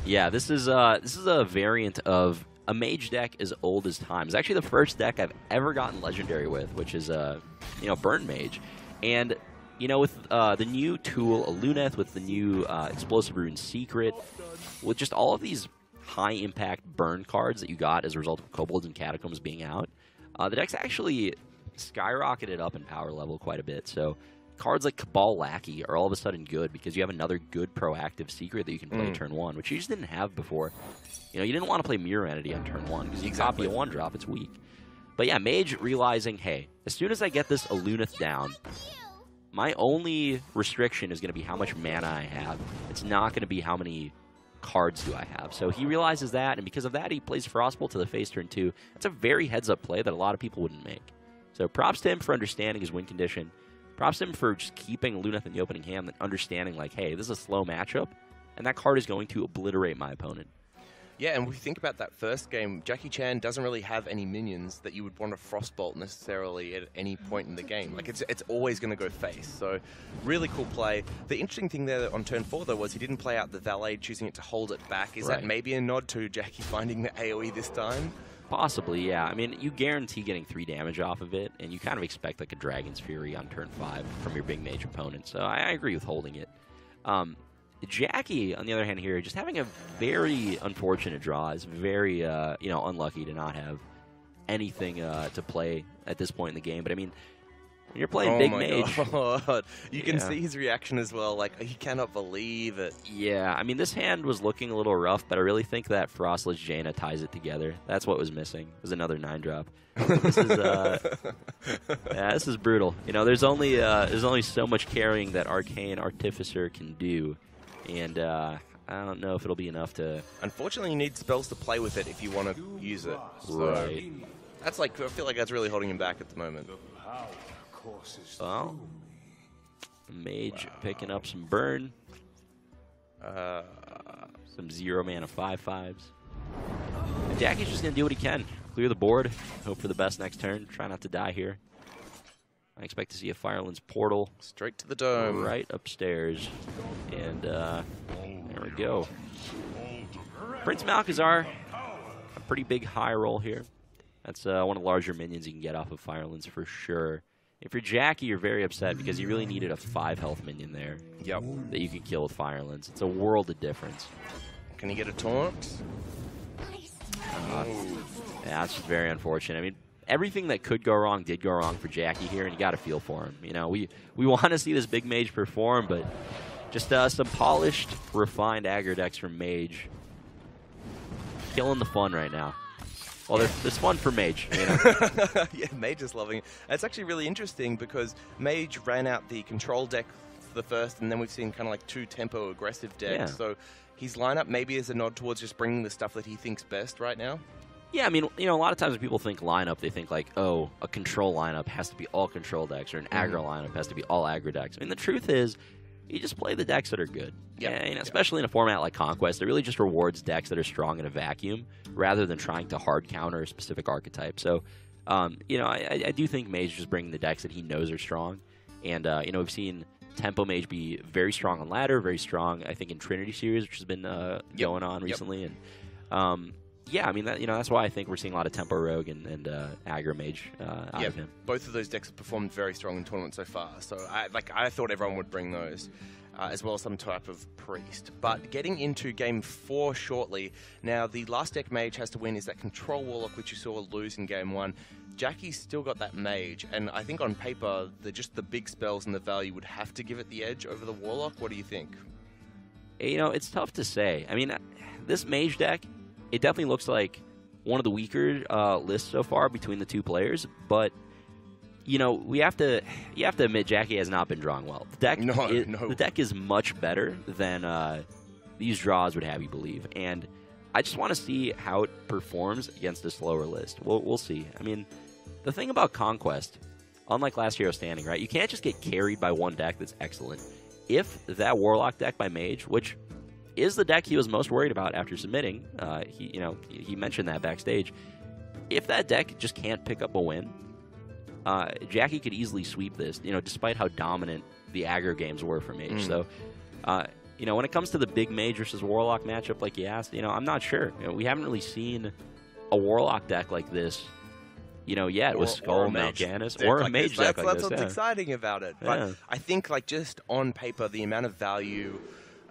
Yeah, this is a variant of a Mage deck as old as time. It's actually the first deck I've ever gotten Legendary with, which is Burn Mage. And with the new tool, a Luneth, with the new Explosive Rune Secret, with just all of these high-impact burn cards that you got as a result of Kobolds and Catacombs being out, the deck's actually skyrocketed up in power level quite a bit. So cards like Cabal Lackey are all of a sudden good because you have another good proactive secret that you can play turn 1, which you just didn't have before. You didn't want to play Mirror Entity on turn 1 because you copy a 1-drop, it's weak. But yeah, Mage realizing, hey, as soon as I get this Luneth down, my only restriction is going to be how much mana I have. It's not going to be how many cards do I have. So he realizes that, and because of that, he plays Frostbolt to the face turn 2. That's a very heads-up play that a lot of people wouldn't make. So props to him for understanding his win condition. Props to him for just keeping Luneth in the opening hand and understanding, like, hey, this is a slow matchup, and that card is going to obliterate my opponent. Yeah, and we think about that first game, Jackie Chan doesn't really have any minions that you would want to Frostbolt necessarily at any point in the game. Like, it's always going to go face. So, really cool play. The interesting thing there on turn 4, though, was he didn't play out the Valet, choosing it to hold it back. Is that maybe a nod to Jackie finding the AoE this time? Possibly, yeah. I mean, you guarantee getting 3 damage off of it, and you kind of expect, like, a Dragon's Fury on turn 5 from your big Mage opponent. So, I agree with holding it. Jackie, on the other hand here, just having a very unfortunate draw. Is very, unlucky to not have anything to play at this point in the game. But, I mean, when you're playing Big Mage... God. You can see his reaction as well. Like, he cannot believe it. Yeah, I mean, this hand was looking a little rough, but I really think that Frostlich Jaina ties it together. That's what was missing. It was another 9-drop. This is, this is brutal. There's only so much carrying that Arcane Artificer can do. And I don't know if it'll be enough to... Unfortunately, you need spells to play with it if you want to use it. Right. That's like, I feel like that's really holding him back at the moment. Well, Mage picking up some burn. Some 0-mana 5/5s. Jackie's just going to do what he can. Clear the board. Hope for the best next turn. Try not to die here. I expect to see a Firelands portal. Straight to the dome. Right upstairs. And there we go. Prince Malchezaar, a pretty big high roll here. That's one of the larger minions you can get off of Firelands for sure. If you're Jackie, you're very upset because you really needed a 5-health minion there. Yep. That you can kill with Firelands. It's a world of difference. Can he get a taunt? Yeah, that's just very unfortunate. I mean, everything that could go wrong did go wrong for Jackie here, and you got to feel for him. We want to see this big Mage perform, but just some polished, refined aggro decks from Mage. Killing the fun right now. Well, there's fun for Mage. Yeah, Mage is loving it. It's actually really interesting because Mage ran out the control deck for the first, and then we've seen kind of like 2 tempo aggressive decks. Yeah. So his lineup maybe is a nod towards just bringing the stuff that he thinks best right now. Yeah, I mean, a lot of times when people think lineup, they think like, oh, a control lineup has to be all control decks, or an aggro lineup has to be all aggro decks. I mean, the truth is, you just play the decks that are good. Yeah. And especially in a format like Conquest, it really just rewards decks that are strong in a vacuum rather than trying to hard counter a specific archetype. So, I do think Mage is just bringing the decks that he knows are strong. And, we've seen Tempo Mage be very strong on ladder, very strong, I think, in Trinity series, which has been going on recently. And, Yeah, I mean, that's why I think we're seeing a lot of Tempo Rogue and Aggro Mage out of him. Both of those decks have performed very strong in tournament so far. So I thought everyone would bring those, as well as some type of Priest. But getting into Game 4 shortly, now the last deck Mage has to win is that Control Warlock, which you saw lose in Game 1. Jackie's still got that Mage, and I think on paper, just the big spells and the value would have to give it the edge over the Warlock. What do you think? It's tough to say. I mean, this Mage deck, it definitely looks like one of the weaker lists so far between the two players, but you have to admit Jackie has not been drawing well. The deck is much better than these draws would have you believe, and I just want to see how it performs against a slower list. We'll see. I mean, the thing about Conquest, unlike Last Hero Standing, right? You can't just get carried by one deck that's excellent. If that Warlock deck by Mage, which is the deck he was most worried about after submitting, he mentioned that backstage. If that deck just can't pick up a win, Jackie could easily sweep this, despite how dominant the aggro games were for Mage. So, when it comes to the big Mage versus Warlock matchup, like you asked, I'm not sure. We haven't really seen a Warlock deck like this, yet with Skull, Mal'Ganis, or a Mage deck like this. That's what's exciting about it. But I think, just on paper, the amount of value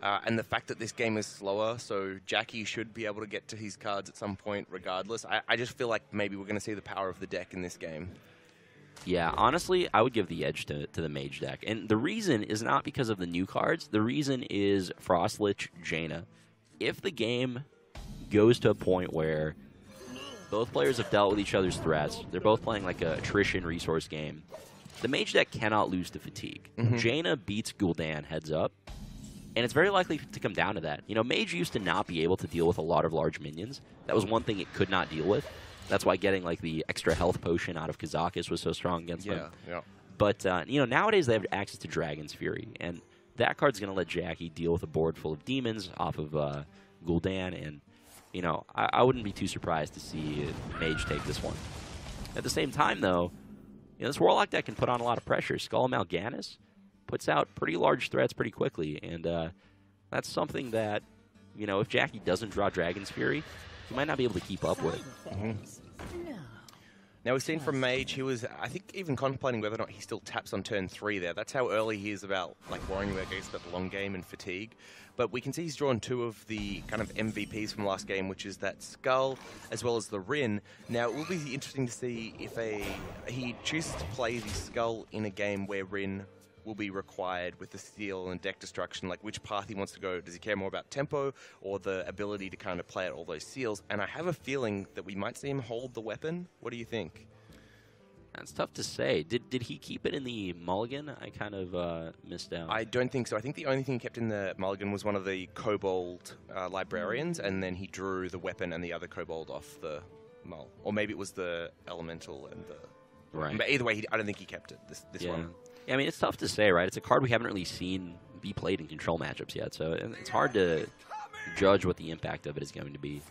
and the fact that this game is slower, so Jackie should be able to get to his cards at some point regardless. I just feel like maybe we're going to see the power of the deck in this game. Yeah, honestly, I would give the edge to the Mage deck. And the reason is not because of the new cards. The reason is Frostlich Jaina. If the game goes to a point where both players have dealt with each other's threats, they're both playing like a attrition resource game, the Mage deck cannot lose to fatigue. Jaina beats Gul'dan heads up, and it's very likely to come down to that. Mage used to not be able to deal with a lot of large minions. That was one thing it could not deal with. That's why getting the extra health potion out of Kazakis was so strong against them. Yeah. But nowadays they have access to Dragon's Fury, and that card's going to let Jackie deal with a board full of demons off of Gul'dan, and I wouldn't be too surprised to see Mage take this one. At the same time, though, this Warlock deck can put on a lot of pressure. Skull Mal'Ganis puts out pretty large threats pretty quickly, and that's something that if Jackie doesn't draw Dragon's Fury, he might not be able to keep up with. Now, we've seen from Mage, he was, I think, even contemplating whether or not he still taps on turn 3 there. That's how early he is about, worrying about the long game and fatigue. But we can see he's drawn 2 of the kind of MVPs from last game, which is that Skull as well as the Rin. Now, it will be interesting to see if he chooses to play the Skull in a game where Rin will be required with the steal and deck destruction, which path he wants to go. Does he care more about tempo or the ability to kind of play out all those seals? And I have a feeling that we might see him hold the weapon. What do you think? That's tough to say. Did he keep it in the mulligan? I kind of missed out. I don't think so. I think the only thing he kept in the mulligan was one of the kobold librarians, and then he drew the weapon and the other kobold off the mull. Or maybe it was the elemental and the... Right. But either way, I don't think he kept it, this one. Yeah, I mean, it's tough to say, right? It's a card we haven't really seen be played in control matchups yet, so it's hard to judge what the impact of it is going to be.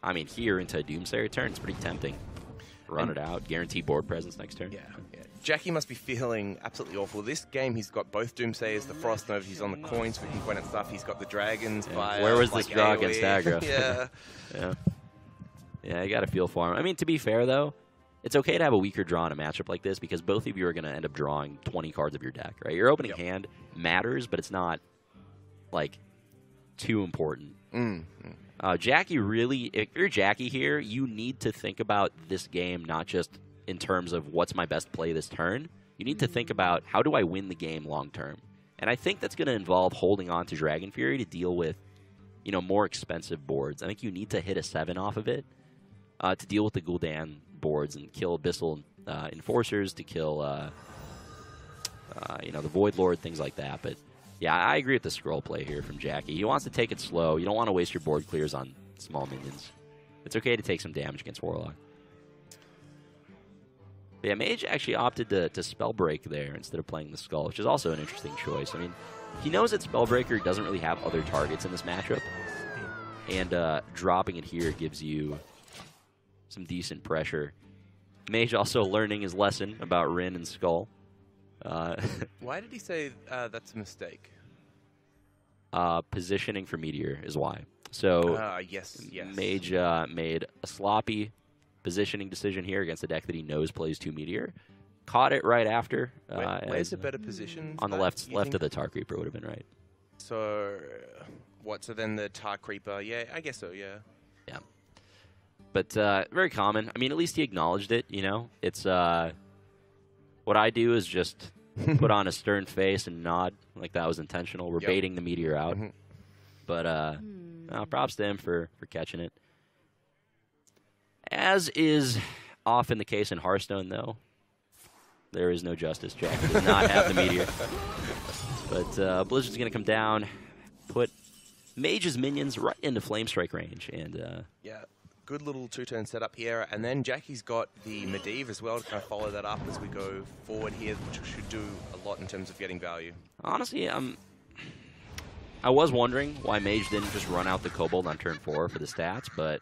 I mean, here into a Doomsayer turn, it's pretty tempting. Run it out, guarantee board presence next turn. Yeah. Jackie must be feeling absolutely awful. This game, he's got both Doomsayers, the Frost Nova, he's on the coins, we can point at stuff, he's got the dragons. Where was this draw against aggro? Yeah, I got to feel for him. I mean, to be fair, though, it's okay to have a weaker draw in a matchup like this because both of you are going to end up drawing 20 cards of your deck, right? Your opening hand matters, but it's not, too important. Jackie really, if you're Jackie here, you need to think about this game not just in terms of what's my best play this turn. You need to think about how do I win the game long term. And I think that's going to involve holding on to Dragon Fury to deal with, more expensive boards. I think you need to hit a 7 off of it to deal with the Gul'dan boards and kill Abyssal Enforcers, to kill, the Void Lord, things like that. But yeah, I agree with the scroll play here from Jackie. He wants to take it slow. You don't want to waste your board clears on small minions. It's okay to take some damage against Warlock. But yeah, Mage actually opted to Spell Break there instead of playing the Skull, which is also an interesting choice. I mean, he knows that Spellbreaker doesn't really have other targets in this matchup, and dropping it here gives you some decent pressure. Mage also learning his lesson about Rin and Skull. Why did he say that's a mistake? Positioning for Meteor is why. So yes. Mage made a sloppy positioning decision here against a deck that he knows plays 2 Meteor. Caught it right after. Where's a better position? On the left of the Tar Creeper would have been right. So, what? So then the Tar Creeper? Yeah, I guess so. Yeah. Yeah. But very common. I mean, at least he acknowledged it. You know, it's what I do is just put on a stern face and nod like that was intentional. We're baiting the Meteor out. But props to him for catching it. As is often the case in Hearthstone, though, there is no justice. Jackie does not have the Meteor. But Blizzard's going to come down, put Mage's minions right into Flame Strike range. And yeah, good little 2-turn setup here. And then Jackie's got the Medivh as well to kind of follow that up as we go forward here, which should do a lot in terms of getting value. Honestly, I was wondering why Mage didn't just run out the Kobold on turn 4 for the stats, but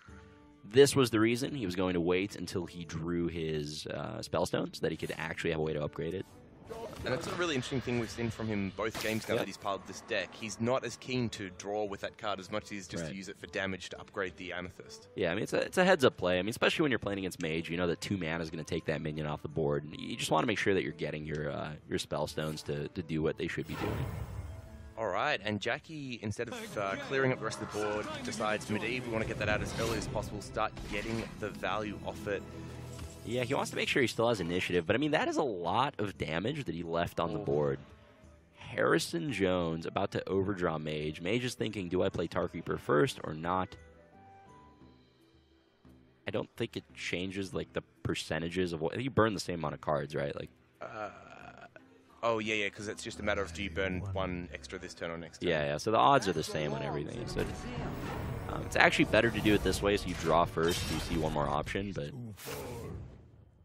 this was the reason. He was going to wait until he drew his Spellstone so that he could actually have a way to upgrade it. And it's a really interesting thing we've seen from him both games now that he's part of this deck. He's not as keen to draw with that card as much as he's just to use it for damage to upgrade the Amethyst. Yeah, I mean, it's a heads-up play. I mean, especially when you're playing against Mage, you know that 2 mana is going to take that minion off the board. And you just want to make sure that you're getting your Spellstones to do what they should be doing. All right, and Jackie, instead of clearing up the rest of the board, decides Medivh, we want to get that out as early as possible, start getting the value off it. Yeah, he wants to make sure he still has initiative, but I mean, that is a lot of damage that he left on the board. Harrison Jones about to overdraw Mage. Mage is thinking, do I play Tar Creeper first or not? I don't think it changes, like, the percentages of what... You burn the same amount of cards, right? Like. Oh, yeah, because it's just a matter of do you burn 1 extra this turn or next turn. Yeah, so the odds are the same on everything. So it's actually better to do it this way, so you draw first, you see one more option, but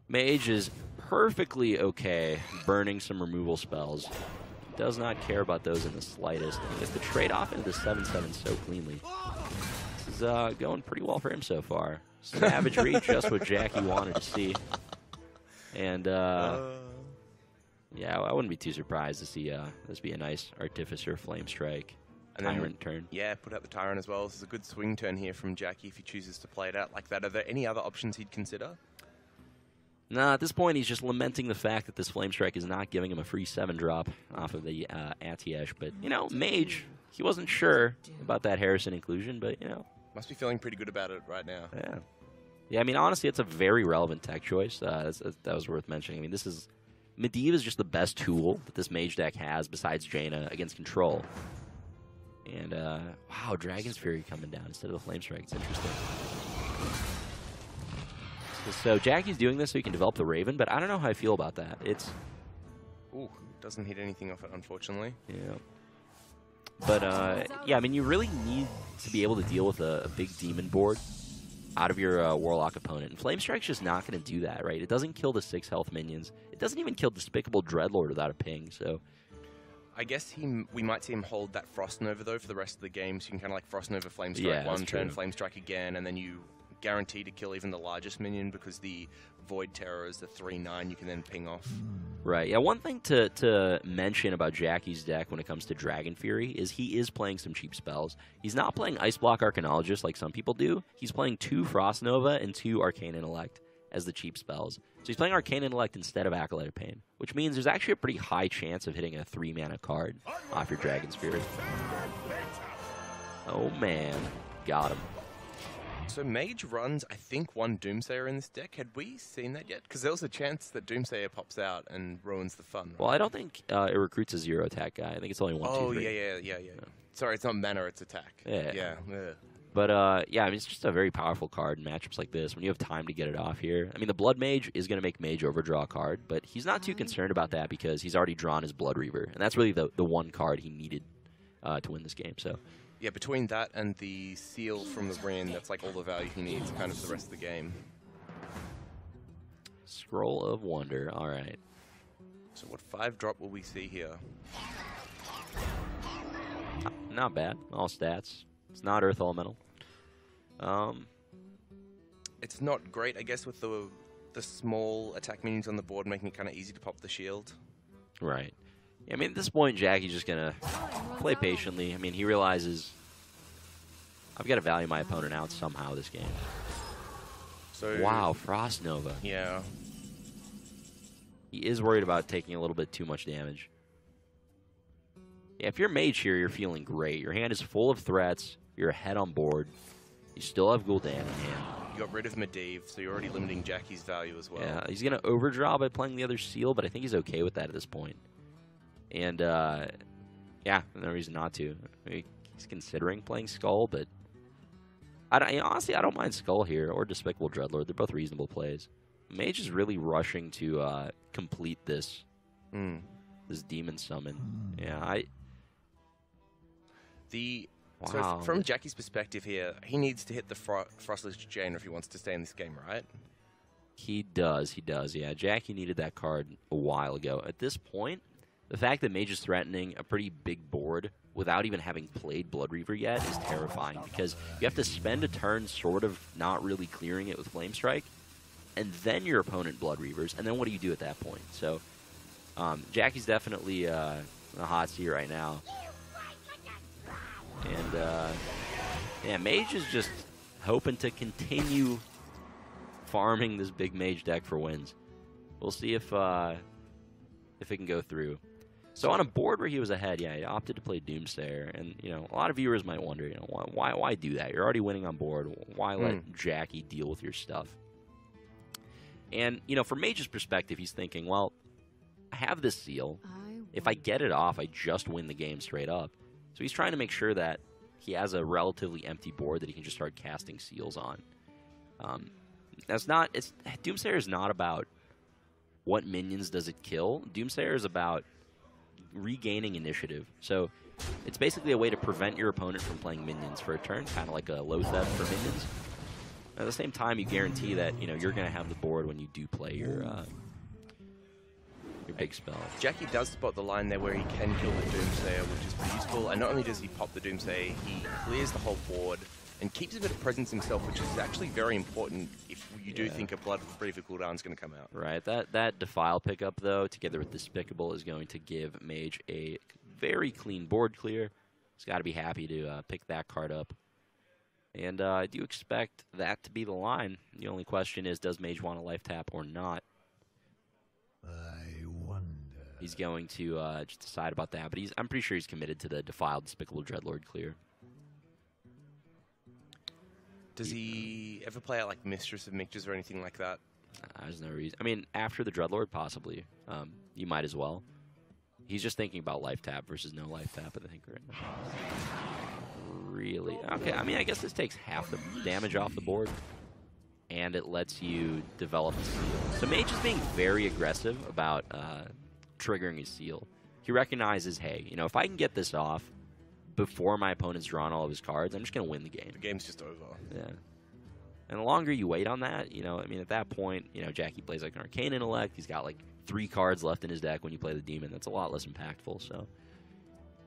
Mage is perfectly okay burning some removal spells. Does not care about those in the slightest. He gets the trade-off into the 7/7 so cleanly. This is going pretty well for him so far. Savagery, just what Jackie wanted to see. And yeah, I wouldn't be too surprised to see this be a nice Artificer, Flame Strike, and Tyrant turn. Yeah, put out the Tyrant as well. This is a good swing turn here from Jackie if he chooses to play it out like that. Are there any other options he'd consider? Nah, at this point, he's just lamenting the fact that this Flame Strike is not giving him a free 7-drop off of the Atiesh. But, you know, Mage, he wasn't sure about that Harrison inclusion, but, you know. Must be feeling pretty good about it right now. Yeah. Yeah, I mean, honestly, it's a very relevant tech choice. That was worth mentioning. I mean, Medivh is just the best tool that this Mage deck has besides Jaina against control. And, wow, Dragon's Fury coming down instead of the Flame Strike. It's interesting. So Jackie's doing this so he can develop the Raven, but I don't know how I feel about that. Ooh, doesn't hit anything off it, unfortunately. Yeah. But, yeah, I mean, you really need to be able to deal with a big demon board out of your Warlock opponent. And Flame Strike's just not going to do that, right? It doesn't kill the 6 health minions. It doesn't even kill Despicable Dreadlord without a ping, so... I guess we might see him hold that Frost Nova, though, for the rest of the game, so you can kind of like Frost Nova, Flame Strike one turn, Flame Strike again, and then you guarantee to kill even the largest minion because the Void Terror is the 3/9 you can then ping off. Right, yeah, one thing to mention about Jackie's deck when it comes to Dragon Fury is he is playing some cheap spells. He's not playing Ice Block Arcanologist like some people do. He's playing 2 Frost Nova and 2 Arcane Intellect as the cheap spells. So he's playing Arcane Intellect instead of Acolyte of Pain, which means there's actually a pretty high chance of hitting a 3-mana card off your Dragon Fury. Oh man, got him. So Mage runs, I think, 1 Doomsayer in this deck. Had we seen that yet? Because there was a chance that Doomsayer pops out and ruins the fun. Right? Well, I don't think it recruits a 0 attack guy. I think it's only 1, 2, 3. Yeah. Sorry, it's not mana, it's attack. Yeah. But, yeah, I mean, it's just a very powerful card in matchups like this when you have time to get it off here. I mean, the Blood Mage is going to make Mage overdraw a card, but he's not too concerned about that because he's already drawn his Blood Reaver, and that's really the one card he needed to win this game, so... Yeah, between that and the seal from the Rin, that's like all the value he needs kind of for the rest of the game. Scroll of Wonder, all right. So what 5-drop will we see here? Not bad, all stats. It's not Earth Elemental. It's not great, I guess, with the small attack minions on the board, making it kind of easy to pop the shield. Right. I mean, at this point, Jackie's just going to play patiently. I mean, he realizes I've got to value my opponent out somehow this game. So Wow, Frost Nova. Yeah. He is worried about taking a little bit too much damage. Yeah, if you're Mage here, you're feeling great. Your hand is full of threats. You're ahead on board. You still have Gul'dan in hand. You got rid of Medivh, so you're already limiting Jackie's value as well. Yeah, he's going to overdraw by playing the other seal, but I think he's okay with that at this point. And, yeah, no reason not to. I mean, he's considering playing Skull, but honestly, I don't mind Skull here or Despicable Dreadlord. They're both reasonable plays. Mage is really rushing to complete this this demon summon. Yeah, So from Jackie's perspective here, he needs to hit the Frostless Jaina if he wants to stay in this game, right? He does, yeah. Jackie needed that card a while ago. At this point, the fact that Mage is threatening a pretty big board without even having played Blood Reaver yet is terrifying, because you have to spend a turn sort of not really clearing it with Flame Strike, and then your opponent Blood Reavers, and then what do you do at that point? So Jackie's definitely in a hot seat right now. And, yeah, Mage is just hoping to continue farming this big Mage deck for wins. We'll see if it can go through. So on a board where he was ahead, yeah, he opted to play Doomsayer. And, you know, a lot of viewers might wonder, you know, why do that? You're already winning on board. Why let Jackie deal with your stuff? And, you know, from Mage's perspective, he's thinking, well, I have this seal. If I get it off, I just win the game straight up. So he's trying to make sure that he has a relatively empty board that he can just start casting seals on. Doomsayer is not about what minions does it kill. Doomsayer is about regaining initiative. So it's basically a way to prevent your opponent from playing minions for a turn, kind of like a low step for minions. At the same time, you guarantee that, you know, you're going to have the board when you do play your big spell. Jackie does spot the line there where he can kill the Doomsayer, which is pretty useful. And not only does he pop the Doomsayer, he clears the whole board and keeps a bit of presence himself, which is actually very important if you do think a Blood Reaver cooldown is going to come out. Right. That Defile pickup, though, together with Despicable, is going to give Mage a very clean board clear. He's got to be happy to pick that card up. And I do expect that to be the line. The only question is, does Mage want a life tap or not? I wonder. He's going to just decide about that, but I'm pretty sure he's committed to the Defiled Despicable Dreadlord clear. Does he ever play out like Mistress of Mixtures or anything like that? There's no reason. I mean, after the Dreadlord, possibly. You might as well. He's just thinking about life tap versus no life tap, I think, right now. Really? Okay, I mean, I guess this takes half the damage off the board, and it lets you develop a seal. So Mage is being very aggressive about triggering his seal. He recognizes, hey, you know, if I can get this off before my opponent's drawn all of his cards, I'm just going to win the game. The game's just over. Yeah. And the longer you wait on that, you know, I mean, at that point, you know, Jackie plays like an Arcane Intellect. He's got like 3 cards left in his deck when you play the Demon. That's a lot less impactful, so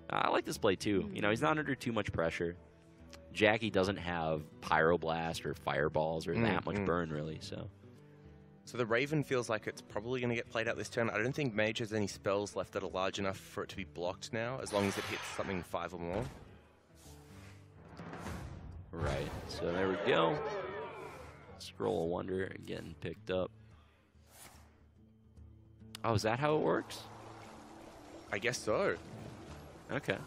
I like this play too. You know, he's not under too much pressure. Jackie doesn't have Pyroblast or Fireballs or that much burn, really, so. So the Raven feels like it's probably going to get played out this turn. I don't think Mage has any spells left that are large enough for it to be blocked now, as long as it hits something 5 or more. Right, so there we go. Scroll of Wonder getting picked up. Oh, is that how it works? I guess so. Okay.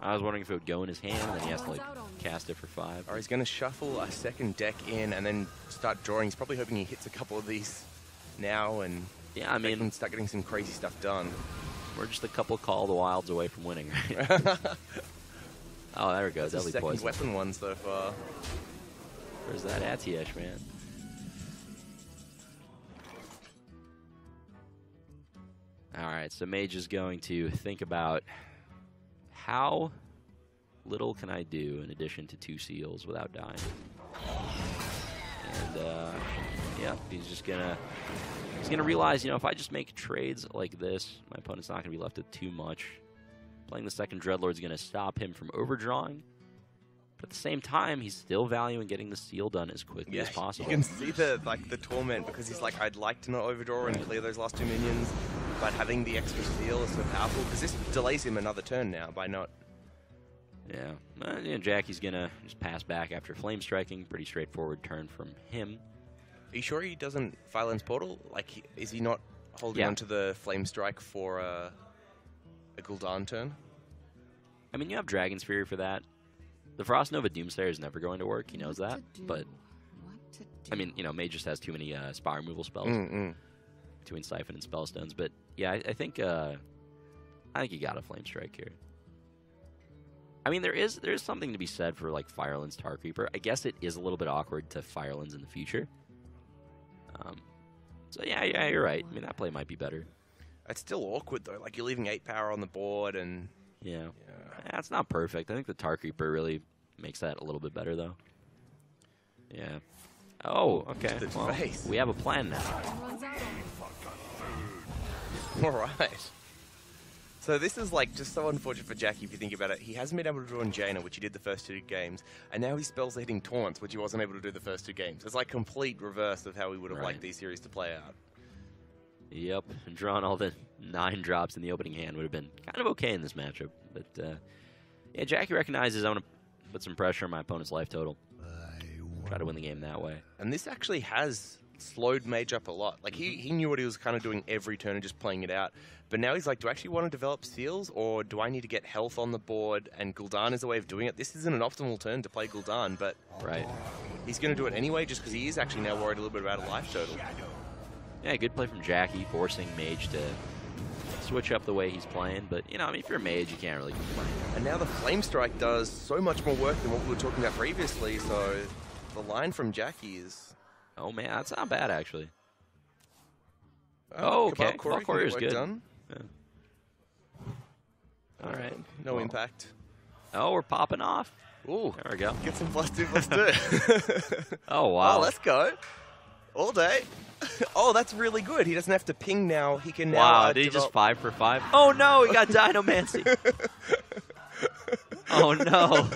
I was wondering if it would go in his hand, and then he has to, like, cast it for 5. Or he's going to shuffle a second deck in and then start drawing. He's probably hoping he hits a couple of these now, and yeah, I mean, can start getting some crazy stuff done. We're just a couple Call of the Wilds away from winning, right? Oh, there we go. That's the second Poison. weapon one so far. Where's that Atiesh, man? Alright, so Mage is going to think about how little can I do in addition to 2 seals without dying. And, yeah, he's gonna realize, you know, if I just make trades like this, my opponent's not gonna be left with too much. Playing the second Dreadlord is gonna stop him from overdrawing. But at the same time, he's still valuing getting the seal done as quickly as possible. You can see the torment, because he's like, I'd like to not overdraw and clear those last 2 minions, but having the extra seal is so powerful, because this delays him another turn now by not Yeah. Jackie's going to just pass back after Flame Striking. Pretty straightforward turn from him. Are you sure he doesn't Firelands Portal? Like, is he not holding on to the Flame Strike for a Gul'dan turn? I mean, you have Dragon's Fury for that. The Frost Nova Doomslayer is never going to work. He knows that. But, I mean, Mage just has too many spell removal spells between Siphon and Spellstones. But, yeah, I think you got a Flame Strike here. I mean, there is something to be said for, like, Firelands Tar Creeper. I guess it is a little bit awkward to Firelands in the future. So, yeah, you're right. I mean, that play might be better. It's still awkward, though. Like, you're leaving 8 power on the board, and... Yeah, it's not perfect. I think the Tar Creeper really makes that a little bit better, though. Yeah. Oh, okay. Well, we have a plan now. All right. So this is, like, just so unfortunate for Jackie if you think about it. He hasn't been able to draw on Jaina, which he did the first 2 games, and now his spells are hitting taunts, which he wasn't able to do the first 2 games. It's like complete reverse of how we would have liked these series to play out. Yep, and drawing all the 9 drops in the opening hand would have been kind of okay in this matchup. But, yeah, Jackie recognizes I want to put some pressure on my opponent's life total. Try to win the game that way. And this actually has slowed Mage up a lot. Like, he knew what he was kind of doing every turn and just playing it out. But now he's like, do I actually want to develop seals, or do I need to get health on the board? And Gul'dan is a way of doing it. This isn't an optimal turn to play Gul'dan, but he's going to do it anyway just because he is actually now worried a little bit about a life total. Yeah, good play from Jackie, forcing Mage to switch up the way he's playing. But, I mean, if you're Mage, you can't really complain. And now the Flame Strike does so much more work than what we were talking about previously, so the line from Jackie is... Oh, man, that's not bad, actually. Oh, okay. Cabal Courier's good. Done. Yeah. All right. No impact. Oh, we're popping off. Ooh. There we go. Get some +2/+2. Oh, wow. Oh, let's go. All day. Oh, that's really good. He doesn't have to ping now. He can now... Wow, did he just 5 for 5? Oh, no, he got Dinomancy. Oh, no.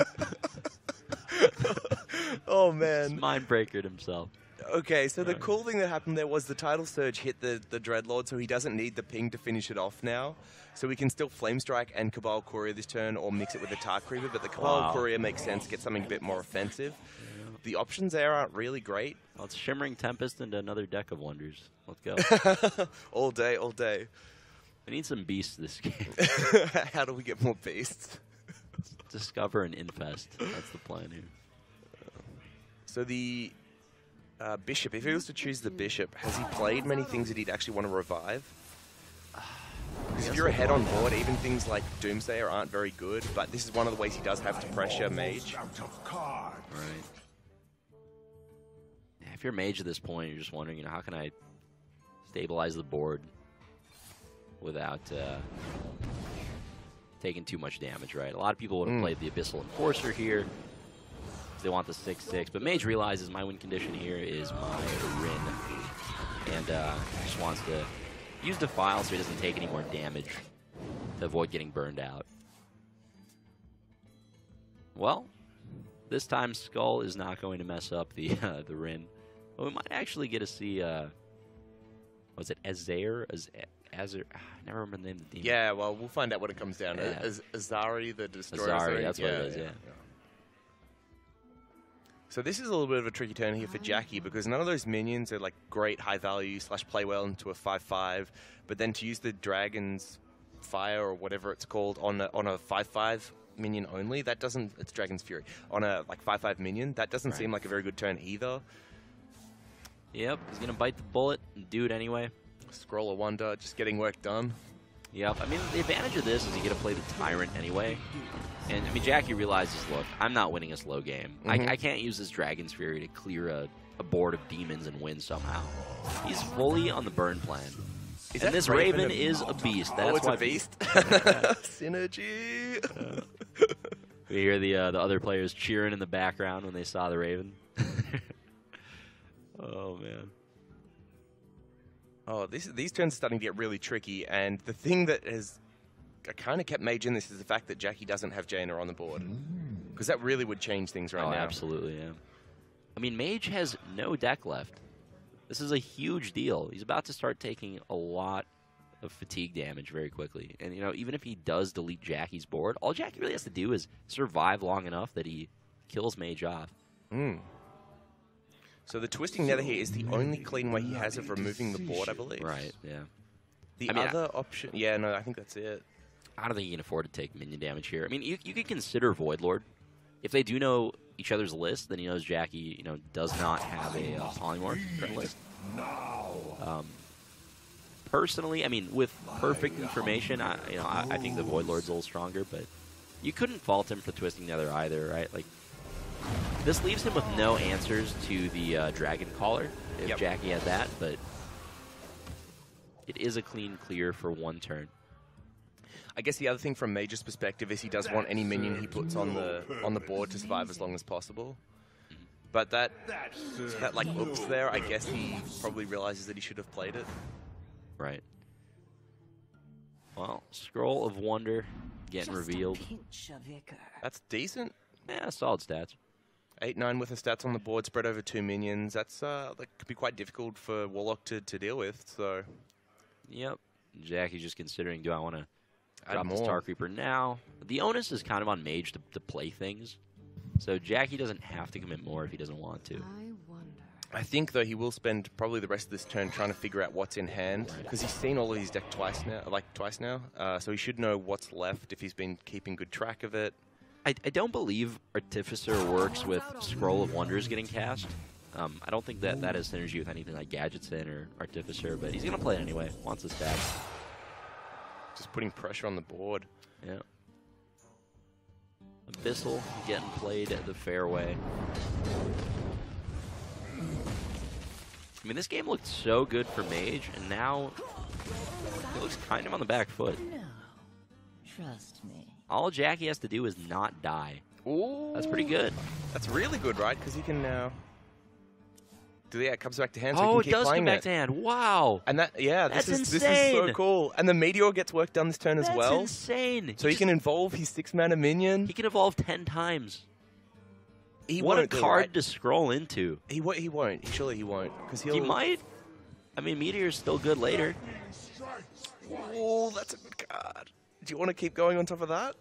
Oh, man. Mind-breakered himself. Okay, so the cool thing that happened there was the Tidal Surge hit the Dreadlord, so he doesn't need the ping to finish it off now. So we can still Flame Strike and Cabal Courier this turn, or mix it with the Tar Creeper, but the Cabal Courier makes sense, get something a bit more offensive. The options there aren't really great. Well, it's Shimmering Tempest into another deck of wonders. Let's go. All day, all day. We need some beasts this game. How do we get more beasts? Discover and infest. That's the plan here. So the... Bishop, if he was to choose the Bishop, has he played many things that he'd actually want to revive? Because if you're ahead on board, even things like Doomsayer aren't very good, but this is one of the ways he does have to pressure Mage. Right. Yeah, if you're Mage at this point, you're just wondering, how can I stabilize the board without taking too much damage, right? A lot of people would have played the Abyssal Enforcer here. They want the 6/6, but Mage realizes my win condition here is my Rin, and just wants to use Defile so he doesn't take any more damage to avoid getting burned out. Well, this time Skull is not going to mess up the Rin, but we might actually get to see was it Azair? Azir? I never remember the name of the demon. Yeah, well, we'll find out what it comes down to. Azari, the Destroyer. Azari, that's what it is. Yeah. So this is a little bit of a tricky turn here for Jackie because none of those minions are like great high value / play well into a 5/5, but then to use the Dragon's Fire or whatever it's called on a 5/5 minion only, that doesn't, it's Dragon's Fury, on a like 5/5 minion, that doesn't seem like a very good turn either. Yep, he's gonna bite the bullet and do it anyway. Scroll of Wonder, just getting work done. Yep, I mean, the advantage of this is you get to play the Tyrant anyway. And, I mean, Jackie realizes, look, I'm not winning a slow game. I can't use this Dragon's Fury to clear a board of demons and win somehow. He's fully on the burn plan. And this Raven is a beast. That's it's why a beast? Synergy! We hear the other players cheering in the background when they saw the Raven. Oh, man. Oh, these turns are starting to get really tricky, and the thing that has kind of kept Mage in this is the fact that Jackie doesn't have Jaina on the board. Because that really would change things right now. Absolutely, yeah. I mean, Mage has no deck left. This is a huge deal. He's about to start taking a lot of fatigue damage very quickly. And, you know, even if he does delete Jackie's board, all Jackie really has to do is survive long enough that he kills Mage off. So the Twisting Nether here is the only clean way he has of removing the board, I believe. Right, yeah. The other option... Yeah, no, I think that's it. I don't think he can afford to take minion damage here. I mean, you could consider Void Lord. If they do know each other's list, then he knows Jackie, you know, does not have a polymorph list. Personally, I mean, with perfect information, I think the Void Lord's a little stronger, but you couldn't fault him for Twisting Nether either, right? Like, this leaves him with no answers to the Dragon Caller, if Jackie had that, but it is a clean clear for one turn. I guess the other thing from Mage's perspective is he does want any minion he puts on the board to survive as long as possible. But that like oops there, I guess he probably realizes that he should have played it. Right. Well, Scroll of Wonder getting revealed. That's decent. Yeah, solid stats. 8-9 with the stats on the board, spread over 2 minions. That's that could be quite difficult for Warlock to deal with. So, yep. Jackie's just considering, do I want to drop the more. Star Creeper now? The onus is kind of on Mage to play things. So Jackie doesn't have to commit more if he doesn't want to. I think, though, he will spend probably the rest of this turn trying to figure out what's in hand, because he's seen all of his deck twice now. So he should know what's left if he's been keeping good track of it. I don't believe Artificer works with Scroll of Wonders getting cast. I don't think that has synergy with anything like Gadgets In or Artificer, but he's going to play it anyway. Wants the stats. Just putting pressure on the board. Yeah. Abyssal getting played at the fairway. I mean, this game looked so good for Mage, and now it looks kind of on the back foot. No, trust me. All Jackie has to do is not die. Ooh. That's pretty good. That's really good, right? Because he can now... it comes back to hand, so Oh, he it can keep does playing come back to hand. Wow. And that, yeah, That's this is so insane. cool. And the Meteor gets work done this turn as well. That's insane. So he can involve his 6-mana minion. He can evolve 10 times. He What a won't, though, card right? to scroll into. He won't. Surely he won't. Because He might. I mean, Meteor's still good later. Oh, that's a good card. Do you want to keep going on top of that?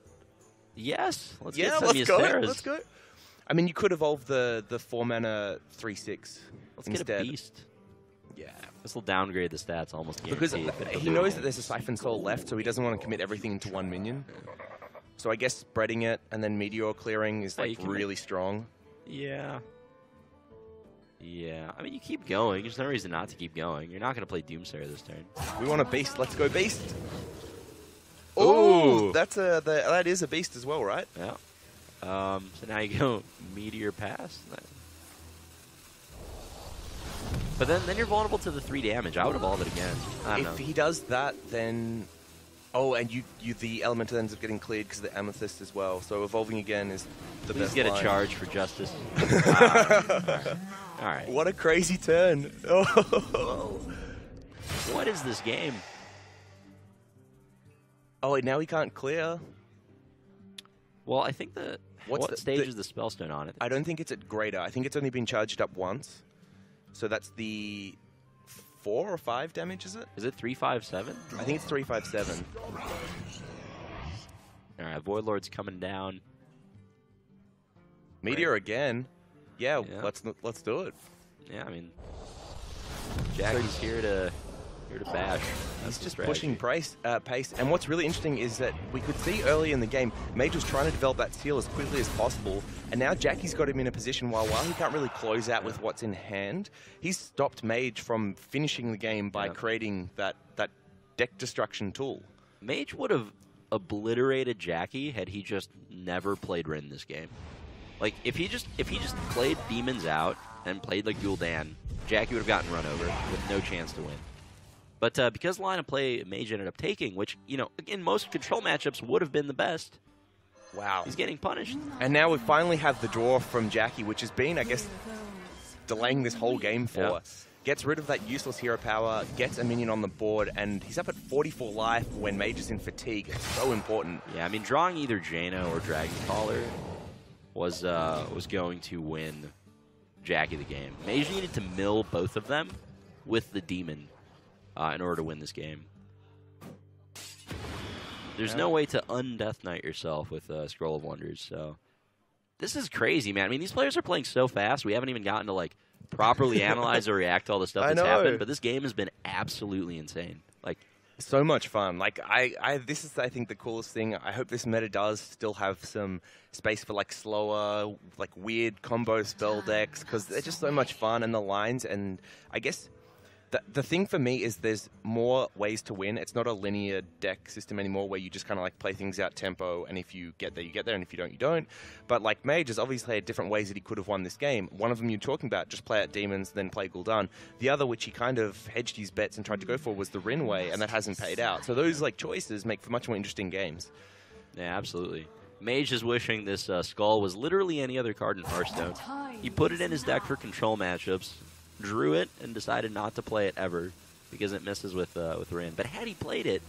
Yes. Let's Yeah, get some let's go. Ysera's. Let's go. I mean, you could evolve the 4-mana 3/6 Let's instead. get a beast. Yeah. This will downgrade the stats almost Because guaranteed. he knows that there's a Siphon Soul left, so he doesn't want to commit everything into one minion. So I guess spreading it and then Meteor clearing is Yeah, like you can really strong. Yeah. Yeah. I mean, you keep going. There's no reason not to keep going. You're not going to play Doomsayer this turn. We want a beast. Let's go beast. Ooh. Oh, that is a beast as well, right? Yeah. So now you go Meteor pass. But then you're vulnerable to the 3 damage. I would evolve it again. I don't know. If he does that, then... Oh, and the Elemental ends up getting cleared because of the Amethyst as well. So evolving again is the Please best get line. a charge for justice. All right. What a crazy turn. Oh. What is this game? Oh, now he can't clear. Well, I think what stage the- is the Spellstone on it? I don't think it's at greater. I think it's only been charged up once. So that's the 4 or 5 damage, is it? Is it 357? I think it's 357. All right, Void Lord's coming down. Meteor again. Yeah, Yeah. let's do it. Yeah, I mean, Jackie's here to bash. He's That's the just strategy. pushing pace. And what's really interesting is that we could see early in the game, Mage was trying to develop that seal as quickly as possible. And now Jackie's got him in a position while he can't really close out with what's in hand, he's stopped Mage from finishing the game by creating that deck destruction tool. Mage would have obliterated Jackie had he just never played Rin this game. Like if he just played Demons out and played like Gul'dan, Jackie would have gotten run over with no chance to win. But because line of play Mage ended up taking, which, you know, in most control matchups would have been the best, Wow. he's getting punished. And now we finally have the draw from Jackie, which has been, I guess, delaying this whole game for. Yeah. Gets rid of that useless hero power, gets a minion on the board, and he's up at 44 life when Mage is in fatigue. It's so important. Yeah, I mean, drawing either Jaina or Dragon Caller was going to win Jackie the game. Mage needed to mill both of them with the Demon in order to win this game. There's no way to undeath knight yourself with Scroll of Wonders. So this is crazy, man. I mean, these players are playing so fast. We haven't even gotten to like properly analyze or react to all the stuff that's happened. But this game has been absolutely insane. Like. So much fun. Like this is, I think, the coolest thing. I hope this meta does still have some space for like slower, like weird combo spell decks, because they're just so much fun, and the lines. And I guess the thing for me is there's more ways to win. It's not a linear deck system anymore where you just kind of like play things out tempo, and if you get there, you get there, and if you don't, you don't. But like Mage has obviously had different ways that he could have won this game. One of them you're talking about, just play out demons, then play Gul'dan. The other, which he kind of hedged his bets and tried to go for, was the Rin way, and that hasn't paid out. So those like choices make for much more interesting games. Yeah, absolutely. Mage is wishing this skull was literally any other card in Hearthstone. He put it in his deck for control matchups, drew it, and decided not to play it ever because it misses with Rin. But had he played it,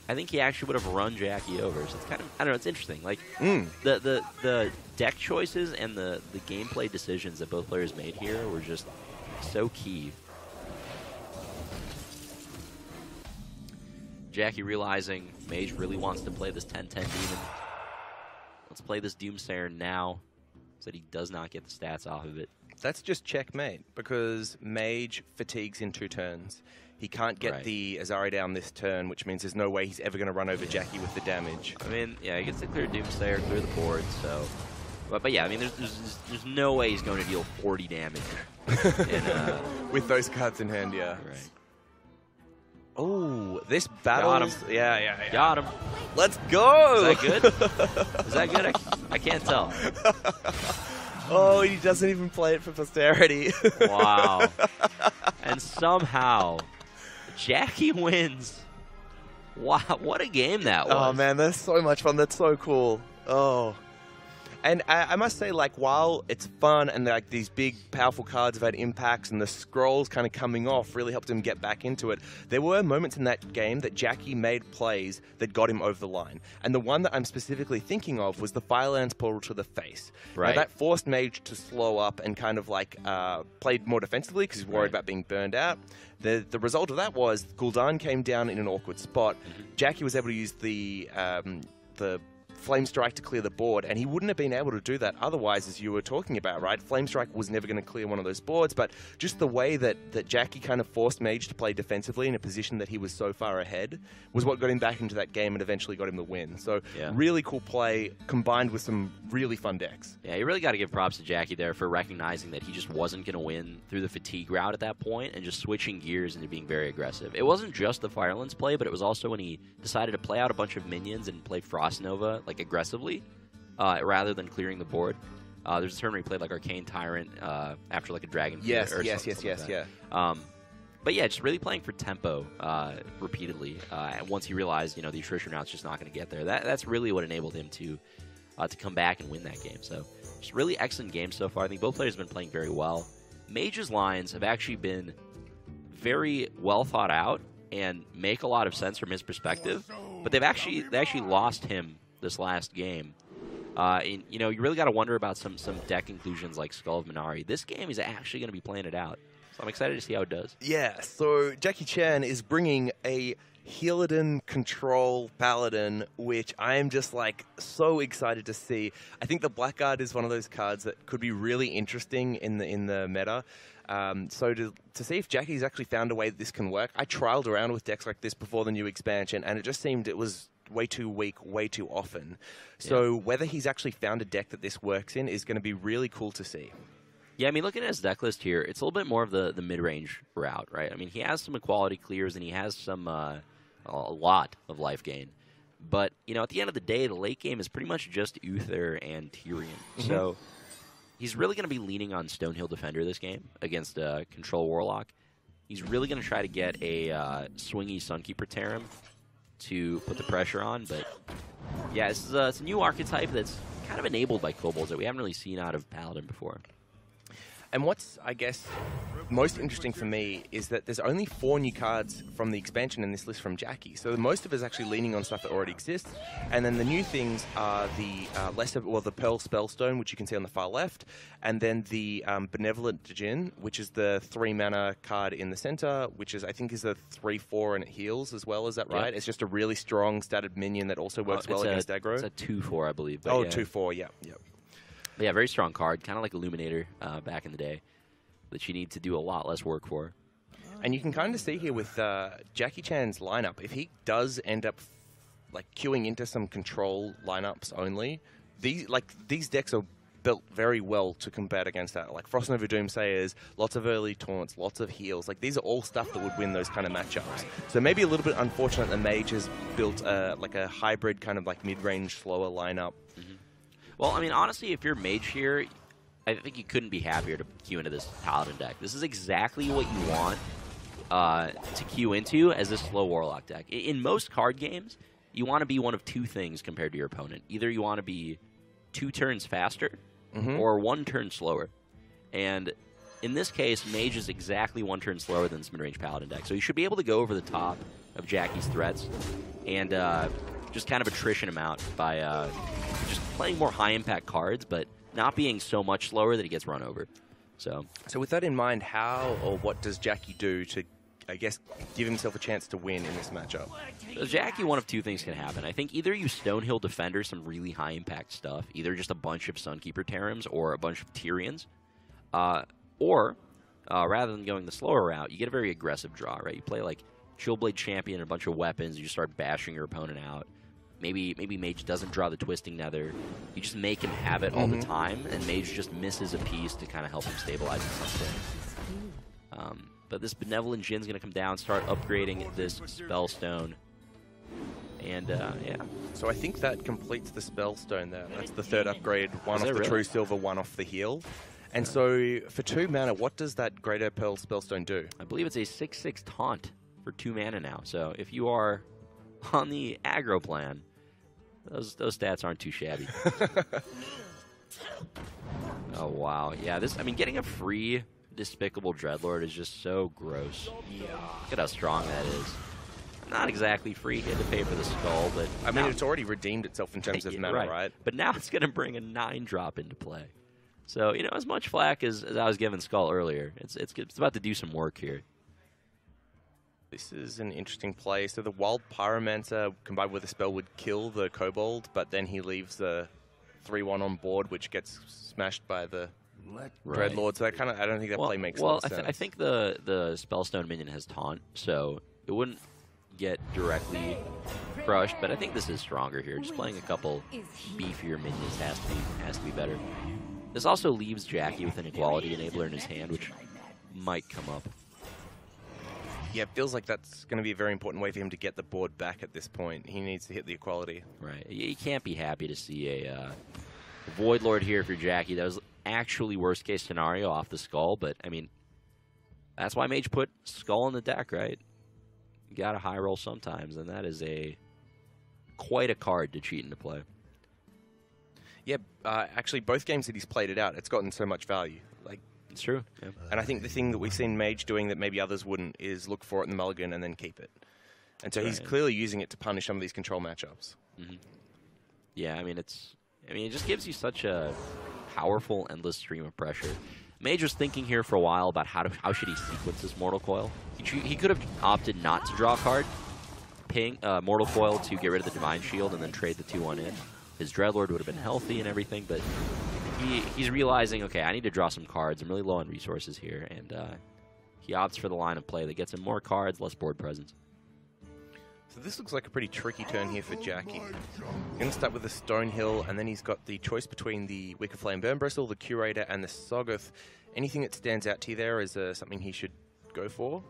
I think he actually would have run Jackie over. So it's kind of, I don't know, it's interesting. Like the deck choices and the gameplay decisions that both players made here were just so key. Jackie realizing Mage really wants to play this 10-10 demon. Let's play this Doomsayer now, so that he does not get the stats off of it. That's just checkmate, because Mage fatigues in 2 turns. He can't get the Azari down this turn, which means there's no way he's ever going to run over Jackie with the damage. I mean, yeah, he gets to clear Doomsayer, clear the board, so... But yeah, I mean, there's no way he's going to deal 40 damage. With those cards in hand, yeah. Right. Oh, this battle... Got him. Yeah. Got him. Let's go! Is that good? Is that good? I can't tell. Oh, he doesn't even play it for posterity. Wow. And somehow, Jackie wins. Wow, what a game that was. Oh, man, that's so much fun. That's so cool. Oh. And I must say, like, while it's fun and like these big, powerful cards have had impacts and the scrolls kind of coming off really helped him get back into it, there were moments in that game that Jackie made plays that got him over the line. And the one that I'm specifically thinking of was the Firelands portal to the face. Right. Now, that forced Mage to slow up and kind of like played more defensively because he's worried about being burned out. The result of that was Gul'dan came down in an awkward spot. Jackie was able to use the Flame Strike to clear the board, and he wouldn't have been able to do that otherwise, as you were talking about, right? Flame Strike was never going to clear one of those boards, but just the way that Jackie kind of forced Mage to play defensively in a position that he was so far ahead was what got him back into that game and eventually got him the win. So really cool play combined with some really fun decks. Yeah, you really got to give props to Jackie there for recognizing that he just wasn't going to win through the fatigue route at that point and just switching gears into being very aggressive. It wasn't just the Firelands play, but it was also when he decided to play out a bunch of minions and play Frost Nova like aggressively rather than clearing the board. There's a turn where he played like Arcane Tyrant after like a Dragon. Yes. But yeah, just really playing for tempo repeatedly. And once he realized, the attrition route's just not going to get there. That's really what enabled him to come back and win that game. So just really excellent game so far. I think both players have been playing very well. Mage's lines have actually been very well thought out and make a lot of sense from his perspective. But they actually lost him this last game. You really got to wonder about some deck inclusions like Skull of Minari. This game is actually going to be playing it out. So I'm excited to see how it does. Yeah, so Jackie Chan is bringing a Healadin Control Paladin, which I am just like so excited to see. I think the Blackguard is one of those cards that could be really interesting in the meta. So to see if Jackie's actually found a way that this can work. I trialed around with decks like this before the new expansion, and it just seemed it was way too weak, way too often. So whether he's actually found a deck that this works in is going to be really cool to see. Yeah, I mean, looking at his deck list here, it's a little bit more of the mid-range route, right? I mean, he has some equality clears, and he has some a lot of life gain. But, at the end of the day, the late game is pretty much just Uther and Tyrion. So he's really going to be leaning on Stonehill Defender this game against Control Warlock. He's really going to try to get a swingy Sunkeeper Terran to put the pressure on. But, yeah, it's a new archetype that's kind of enabled by Kobolds that we haven't really seen out of Paladin before. And what's, I guess, most interesting for me is that there's only 4 new cards from the expansion in this list from Jackie. So most of it is actually leaning on stuff that already exists. And then the new things are the the Pearl Spellstone, which you can see on the far left, and then the Benevolent Djinn, which is the 3 mana card in the center, which is, I think, is a 3/4 and it heals as well. Is that right? It's just a really strong statted minion that also works well against aggro. It's a 2/4, I believe. Oh, 2/4, yeah. But yeah, very strong card, kind of like Illuminator back in the day, that you need to do a lot less work for. And you can kind of see here with Jackie Chan's lineup, if he does end up like queuing into some control lineups only, these decks are built very well to combat against that. Like Frost Nova Doomsayers, lots of early taunts, lots of heals. Like these are all stuff that would win those kind of matchups. So maybe a little bit unfortunate that Mage has built like a hybrid kind of like mid-range slower lineup. Well, I mean, honestly, if you're Mage here, I think you couldn't be happier to queue into this Paladin deck. This is exactly what you want to queue into as a slow Warlock deck. In most card games, you want to be one of 2 things compared to your opponent. Either you want to be 2 turns faster or 1 turn slower. And in this case, Mage is exactly 1 turn slower than this mid-range Paladin deck. So you should be able to go over the top of Jackie's threats and just kind of attrition him out by just playing more high-impact cards, but not being so much slower that he gets run over. So with that in mind, how or what does Jackie do to, I guess, give himself a chance to win in this matchup? So Jackie, one of 2 things can happen. I think either you Stonehill Defender some really high-impact stuff, either just a bunch of Sunkeeper Terrams or a bunch of Tyrians, or rather than going the slower route, you get a very aggressive draw, right? You play like Chillblade Champion and a bunch of weapons, you just start bashing your opponent out. Maybe Mage doesn't draw the Twisting Nether. You just make him have it all the time, and Mage just misses a piece to kind of help him stabilize at some point. But this Benevolent Djinn's going to come down, start upgrading this Spellstone. And, yeah. So I think that completes the Spellstone there. That's the 3rd upgrade, 1 off the True Silver, 1 off the heal. And so for 2 mana, what does that Greater Pearl Spellstone do? I believe it's a 6/6 taunt for 2 mana now. So if you are on the aggro plan, those stats aren't too shabby. Oh, wow. Yeah, I mean, getting a free Despicable Dreadlord is just so gross. Yeah. Look at how strong that is. Not exactly free. He had to pay for the skull, but... I mean, it's already redeemed itself in terms of mana, right? But now it's going to bring a 9-drop into play. So, you know, as much flack as I was giving Skull earlier, it's about to do some work here. This is an interesting play. So the Wild Pyromancer combined with a spell would kill the Kobold, but then he leaves the 3/1 on board, which gets smashed by the Dreadlord. So that kind of, I don't think that play makes a lot of sense. I think the Spellstone minion has taunt, so it wouldn't get directly crushed, but I think this is stronger here. Just playing a couple beefier minions has to be better. This also leaves Jackie with an Equality Enabler in his hand, which might come up. Yeah, it feels like that's going to be a very important way for him to get the board back at this point. He needs to hit the Equality. Right. You can't be happy to see a Void Lord here for Jackie. That was actually worst-case scenario off the Skull, but, I mean, that's why Mage put Skull in the deck, right? You got to high roll sometimes, and that is quite a card to cheat into play. Yeah, actually, both games that he's played it out, it's gotten so much value. Like, it's true. Yeah. And I think the thing that we've seen Mage doing that maybe others wouldn't is look for it in the mulligan and then keep it. And so he's clearly using it to punish some of these control matchups. Yeah, I mean, it just gives you such a powerful, endless stream of pressure. Mage was thinking here for a while about how should he sequence this Mortal Coil. He could have opted not to draw a card, ping Mortal Coil to get rid of the Divine Shield, and then trade the 2/1 in. His Dreadlord would have been healthy and everything, but he's realizing, okay, I need to draw some cards. I'm really low on resources here, and he opts for the line of play that gets him more cards, less board presence. So this looks like a pretty tricky turn here for Jackie. He's going to start with the Stonehill, and then he's got the choice between the Wicker Flame Burn Bristle, the Curator, and the Soggoth. Anything that stands out to you there? Is something he should go for?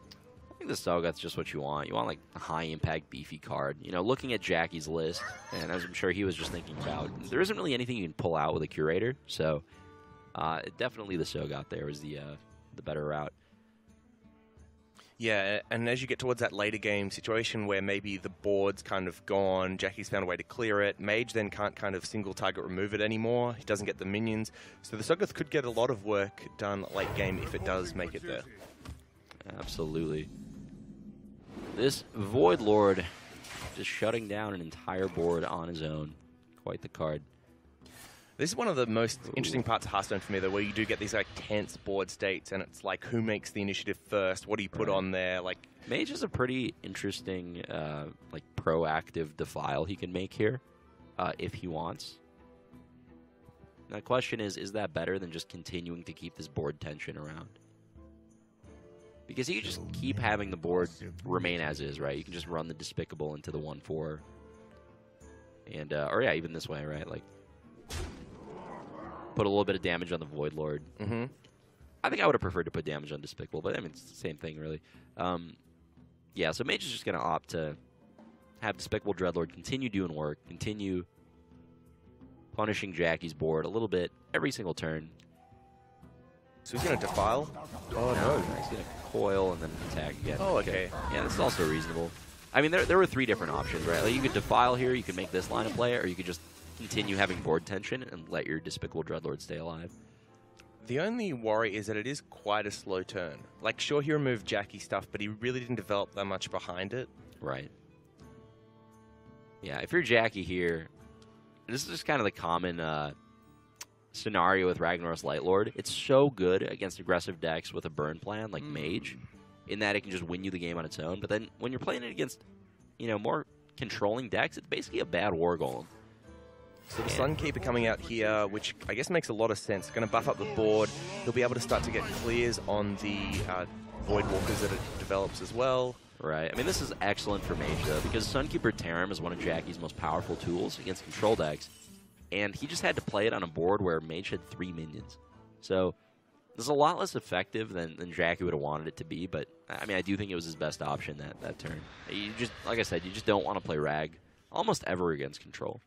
I think the Soggoth's just what you want. You want, like, a high-impact, beefy card. You know, looking at Jackie's list, and as I'm sure he was just thinking about, there isn't really anything you can pull out with a Curator, so definitely the Soggoth there was the better route. Yeah, and as you get towards that later game situation where maybe the board's kind of gone, Jackie's found a way to clear it, Mage then can't kind of single target remove it anymore, he doesn't get the minions, so the Soggoth could get a lot of work done late game if it does make it there. Absolutely. This Void Lord just shutting down an entire board on his own. Quite the card. This is one of the most interesting parts of Hearthstone for me, though, where you do get these like tense board states, and it's like, who makes the initiative first? What do you put on there? Like, Mage is a pretty interesting, like proactive defile he can make here, if he wants. Now, the question is that better than just continuing to keep this board tension around? Because you can just keep having the board remain as is, right? You can just run the Despicable into the 1/4, and or yeah, even this way, right? Like, put a little bit of damage on the Void Lord. mm-hmm. I think I would have preferred to put damage on Despicable, but I mean, it's the same thing, really. Yeah, so Mage is just going to opt to have Despicable Dreadlord continue doing work, continue punishing Jackie's board a little bit every single turn. So he's going to defile? Oh, no. He's going to coil and then attack again. Oh, okay. Yeah, this is also reasonable. I mean, there were 3 different options, right? Like, you could defile here, you could make this line of play, or you could just continue having board tension and let your Despicable Dreadlord stay alive. The only worry is that it is quite a slow turn. Like, sure, he removed Jackie stuff, but he really didn't develop that much behind it. Right. Yeah, if you're Jackie here, this is just kind of the common scenario with Ragnar's Lightlord. It's so good against aggressive decks with a burn plan like Mage, in that it can just win you the game on its own. But then when you're playing it against, you know, more controlling decks, it's basically a bad War Golem. So the Sunkeeper coming out here, which I guess makes a lot of sense. Going to buff up the board. He'll be able to start to get clears on the Void Walkers that it develops as well. Right. I mean, this is excellent for Mage, though, because Sunkeeper Tarim is one of Jackie's most powerful tools against control decks. And he just had to play it on a board where Mage had 3 minions. So this is a lot less effective than Jackie would have wanted it to be. But, I mean, I do think it was his best option that turn. You just, like I said, you just don't want to play Rag almost ever against control.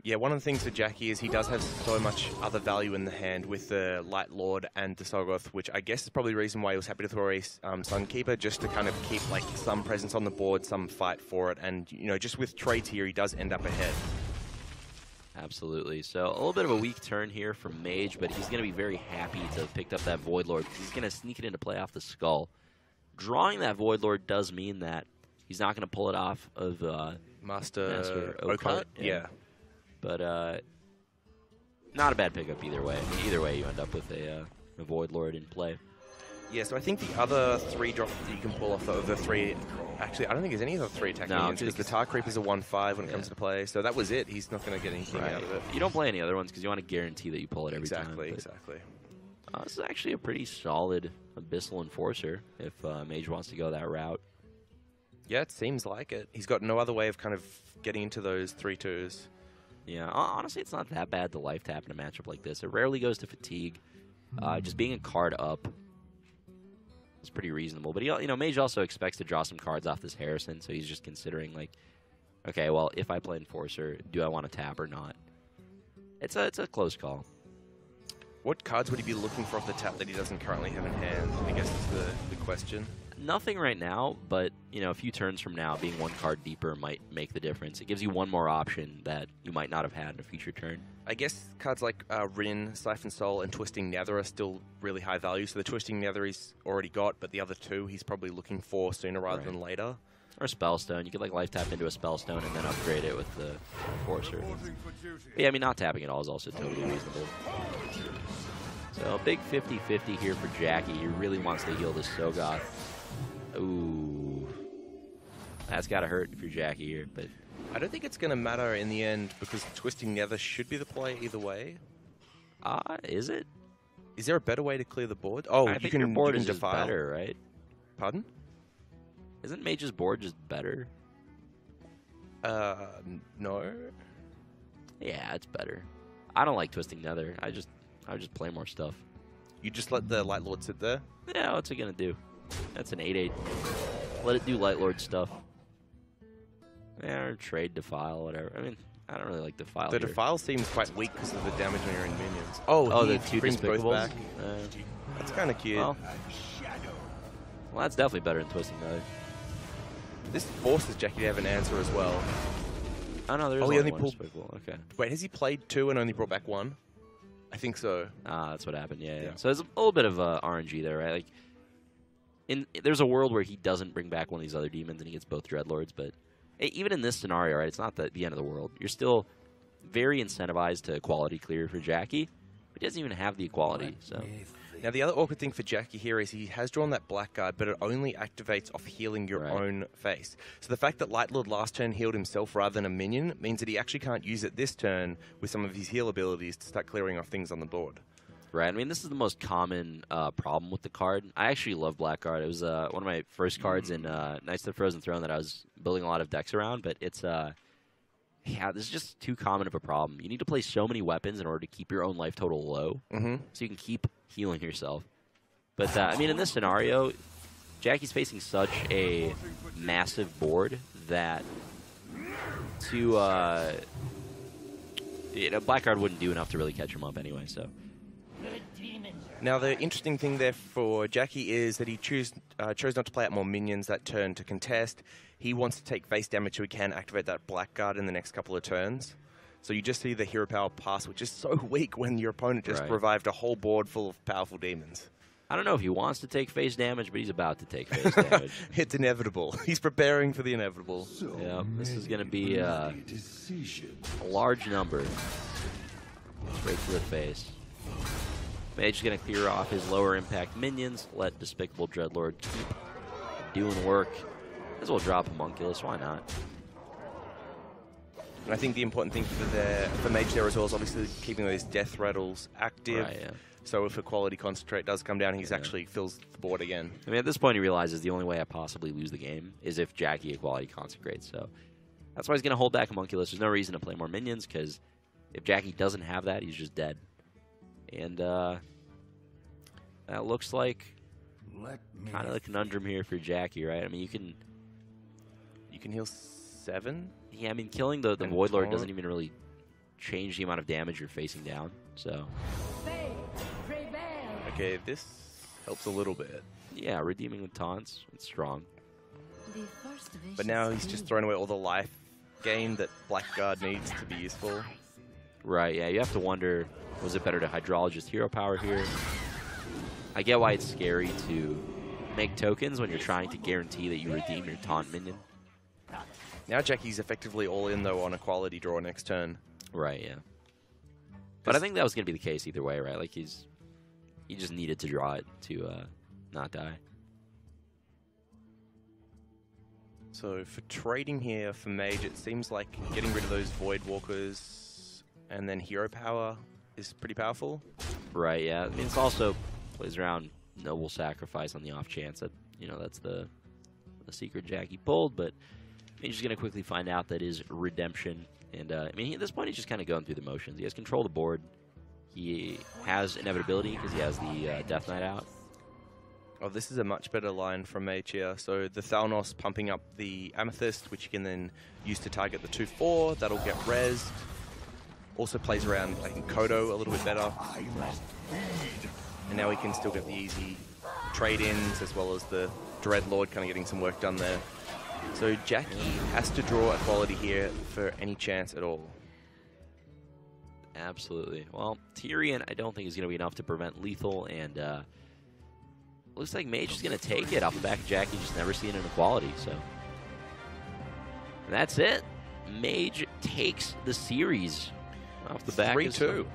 Yeah, one of the things for Jackie is he does have so much other value in the hand with the Light Lord and the Soggoth, which I guess is probably the reason why he was happy to throw a Sunkeeper, just to kind of keep like some presence on the board, some fight for it, and you know, just with trades here, he does end up ahead. Absolutely. So a little bit of a weak turn here from Mage, but he's going to be very happy to have picked up that Void Lord. He's going to sneak it into play off the Skull. Drawing that Void Lord does mean that he's not going to pull it off of Master Oakheart. Yeah. But not a bad pickup either way. I mean, either way, you end up with a Void Lord in play. Yeah, so I think the other 3 drops that you can pull off of the 3... Actually, I don't think there's any other 3 attack minions, because the Tar Creep is a 1/5 when it comes to play, so that was it. He's not going to get anything out of it. You don't play any other ones because you want to guarantee that you pull it every time. Exactly. This is actually a pretty solid Abyssal Enforcer if Mage wants to go that route. Yeah, it seems like it. He's got no other way of kind of getting into those 3/2s. Yeah, honestly, it's not that bad to life tap in a matchup like this. It rarely goes to fatigue. Just being a card up is pretty reasonable. But you know, Mage also expects to draw some cards off this Harrison, so he's just considering like, okay, well, if I play Enforcer, do I want to tap or not? It's a close call. What cards would he be looking for off the tap that he doesn't currently have in hand? I guess is the question. Nothing right now, but you know, a few turns from now, being 1 card deeper might make the difference. It gives you 1 more option that you might not have had in a future turn. I guess cards like Rin, Siphon Soul, and Twisting Nether are still really high value. So the Twisting Nether he's already got, but the other 2 he's probably looking for sooner rather than later. Or Spellstone. You could like life tap into a Spellstone and then upgrade it with the Enforcer. But yeah, I mean, not tapping at all is also totally reasonable. So a big 50-50 here for Jackie. He really wants to heal this Soggoth. Ooh. That's got to hurt if you're Jackie here, but I don't think it's going to matter in the end because Twisting Nether should be the play either way. Is it? Is there a better way to clear the board? Oh, I you think can, your board you is can just defile. better, right? Pardon? Isn't Mage's board just better? No. Yeah, it's better. I don't like Twisting Nether. I would just play more stuff. You just let the Light Lord sit there? Yeah, what's it going to do? That's an 8/8. Let it do Light Lord stuff. Yeah, or trade Defile, whatever. I mean, I don't really like Defile The here. Defile seems quite weak because of the damage on your own minions. Oh, the he 2 brings both Despicables? back. That's kind of cute. Well, Well, that's definitely better than Twisting Mother. This forces Jackie to have an answer as well. Oh, no, there's he only one pulled. despicable. Okay. Wait, has he played 2 and only brought back 1? I think so. Ah, that's what happened. Yeah. Yeah. So there's a little bit of RNG there, right? Like, there's a world where he doesn't bring back one of these other demons and he gets both Dreadlords, but even in this scenario, right, it's not the end of the world. You're still very incentivized to quality clear for Jackie, but he doesn't even have the equality. So Now, the other awkward thing for Jackie here is he has drawn that blackguard, but it only activates off healing your own face. So the fact that Light Lord last turn healed himself rather than a minion means that he actually can't use it this turn with some of his heal abilities to start clearing off things on the board. right, I mean, this is the most common problem with the card. I actually love Blackguard. It was one of my first cards in Knights of the Frozen Throne that I was building a lot of decks around, but it's yeah, this is just too common of a problem. You need to play so many weapons in order to keep your own life total low, so you can keep healing yourself. But, I mean, in this scenario, Jackie's facing such a massive board that Blackguard wouldn't do enough to really catch him up anyway, so. Now, the interesting thing there for Jackie is that he chose not to play out more minions that turn to contest. He wants to take face damage so he can activate that Blackguard in the next couple of turns. So you just see the hero power pass, which is so weak when your opponent just revived a whole board full of powerful demons. I don't know if he wants to take face damage, but he's about to take face damage. It's inevitable. He's preparing for the inevitable. Yeah, this is going to be a large number. Straight to the face. Mage is going to clear off his lower impact minions, let Despicable Dreadlord keep doing work. Might as well drop Homunculus, why not? And I think the important thing for Mage there as well is obviously keeping those death rattles active. Right, yeah. So if a quality concentrate does come down, he's actually fills the board again. I mean, at this point he realizes the only way I possibly lose the game is if Jackie equality consecrates, so that's why he's going to hold back Homunculus. There's no reason to play more minions, because if Jackie doesn't have that, he's just dead. And that looks like kind of the conundrum here for Jackie, right? I mean, you can heal 7? Yeah, I mean, killing the Void Lord doesn't even really change the amount of damage you're facing down, so. Okay, this helps a little bit. Yeah, redeeming with taunts, it's strong. But now he's just thrown away all the life gain that Blackguard needs to be useful. Right, yeah, you have to wonder, was it better to Hydrologist hero power here? I get why it's scary to make tokens when you're trying to guarantee that you redeem your taunt minion. Now Jackie's effectively all in, though, on a quality draw next turn. Right, yeah. But I think that was going to be the case either way, right? Like, he just needed to draw it to not die. So for trading here for Mage, it seems like getting rid of those Void Walkers and then hero power is pretty powerful. Right, yeah. I mean, it's also plays around Noble Sacrifice on the off chance that, that's the secret Jackie pulled, but Mage is going to quickly find out that is redemption. And, I mean, at this point, he's just kind of going through the motions. He has control of the board. He has inevitability because he has the Death Knight out. Oh, this is a much better line from Mage here. So the Thalnos pumping up the Amethyst, which you can then use to target the 2/4. That'll get rezzed. Also plays around, I think, Kodo a little bit better. And now we can still get the easy trade-ins as well as the Dreadlord kind of getting some work done there. So Jackie has to draw a quality here for any chance at all. Absolutely. Well, Tyrion, I don't think is going to be enough to prevent lethal, and looks like Mage is going to take it off the back of Jackie, just never seen an equality. So, and that's it. Mage takes the series off the back. 3-2.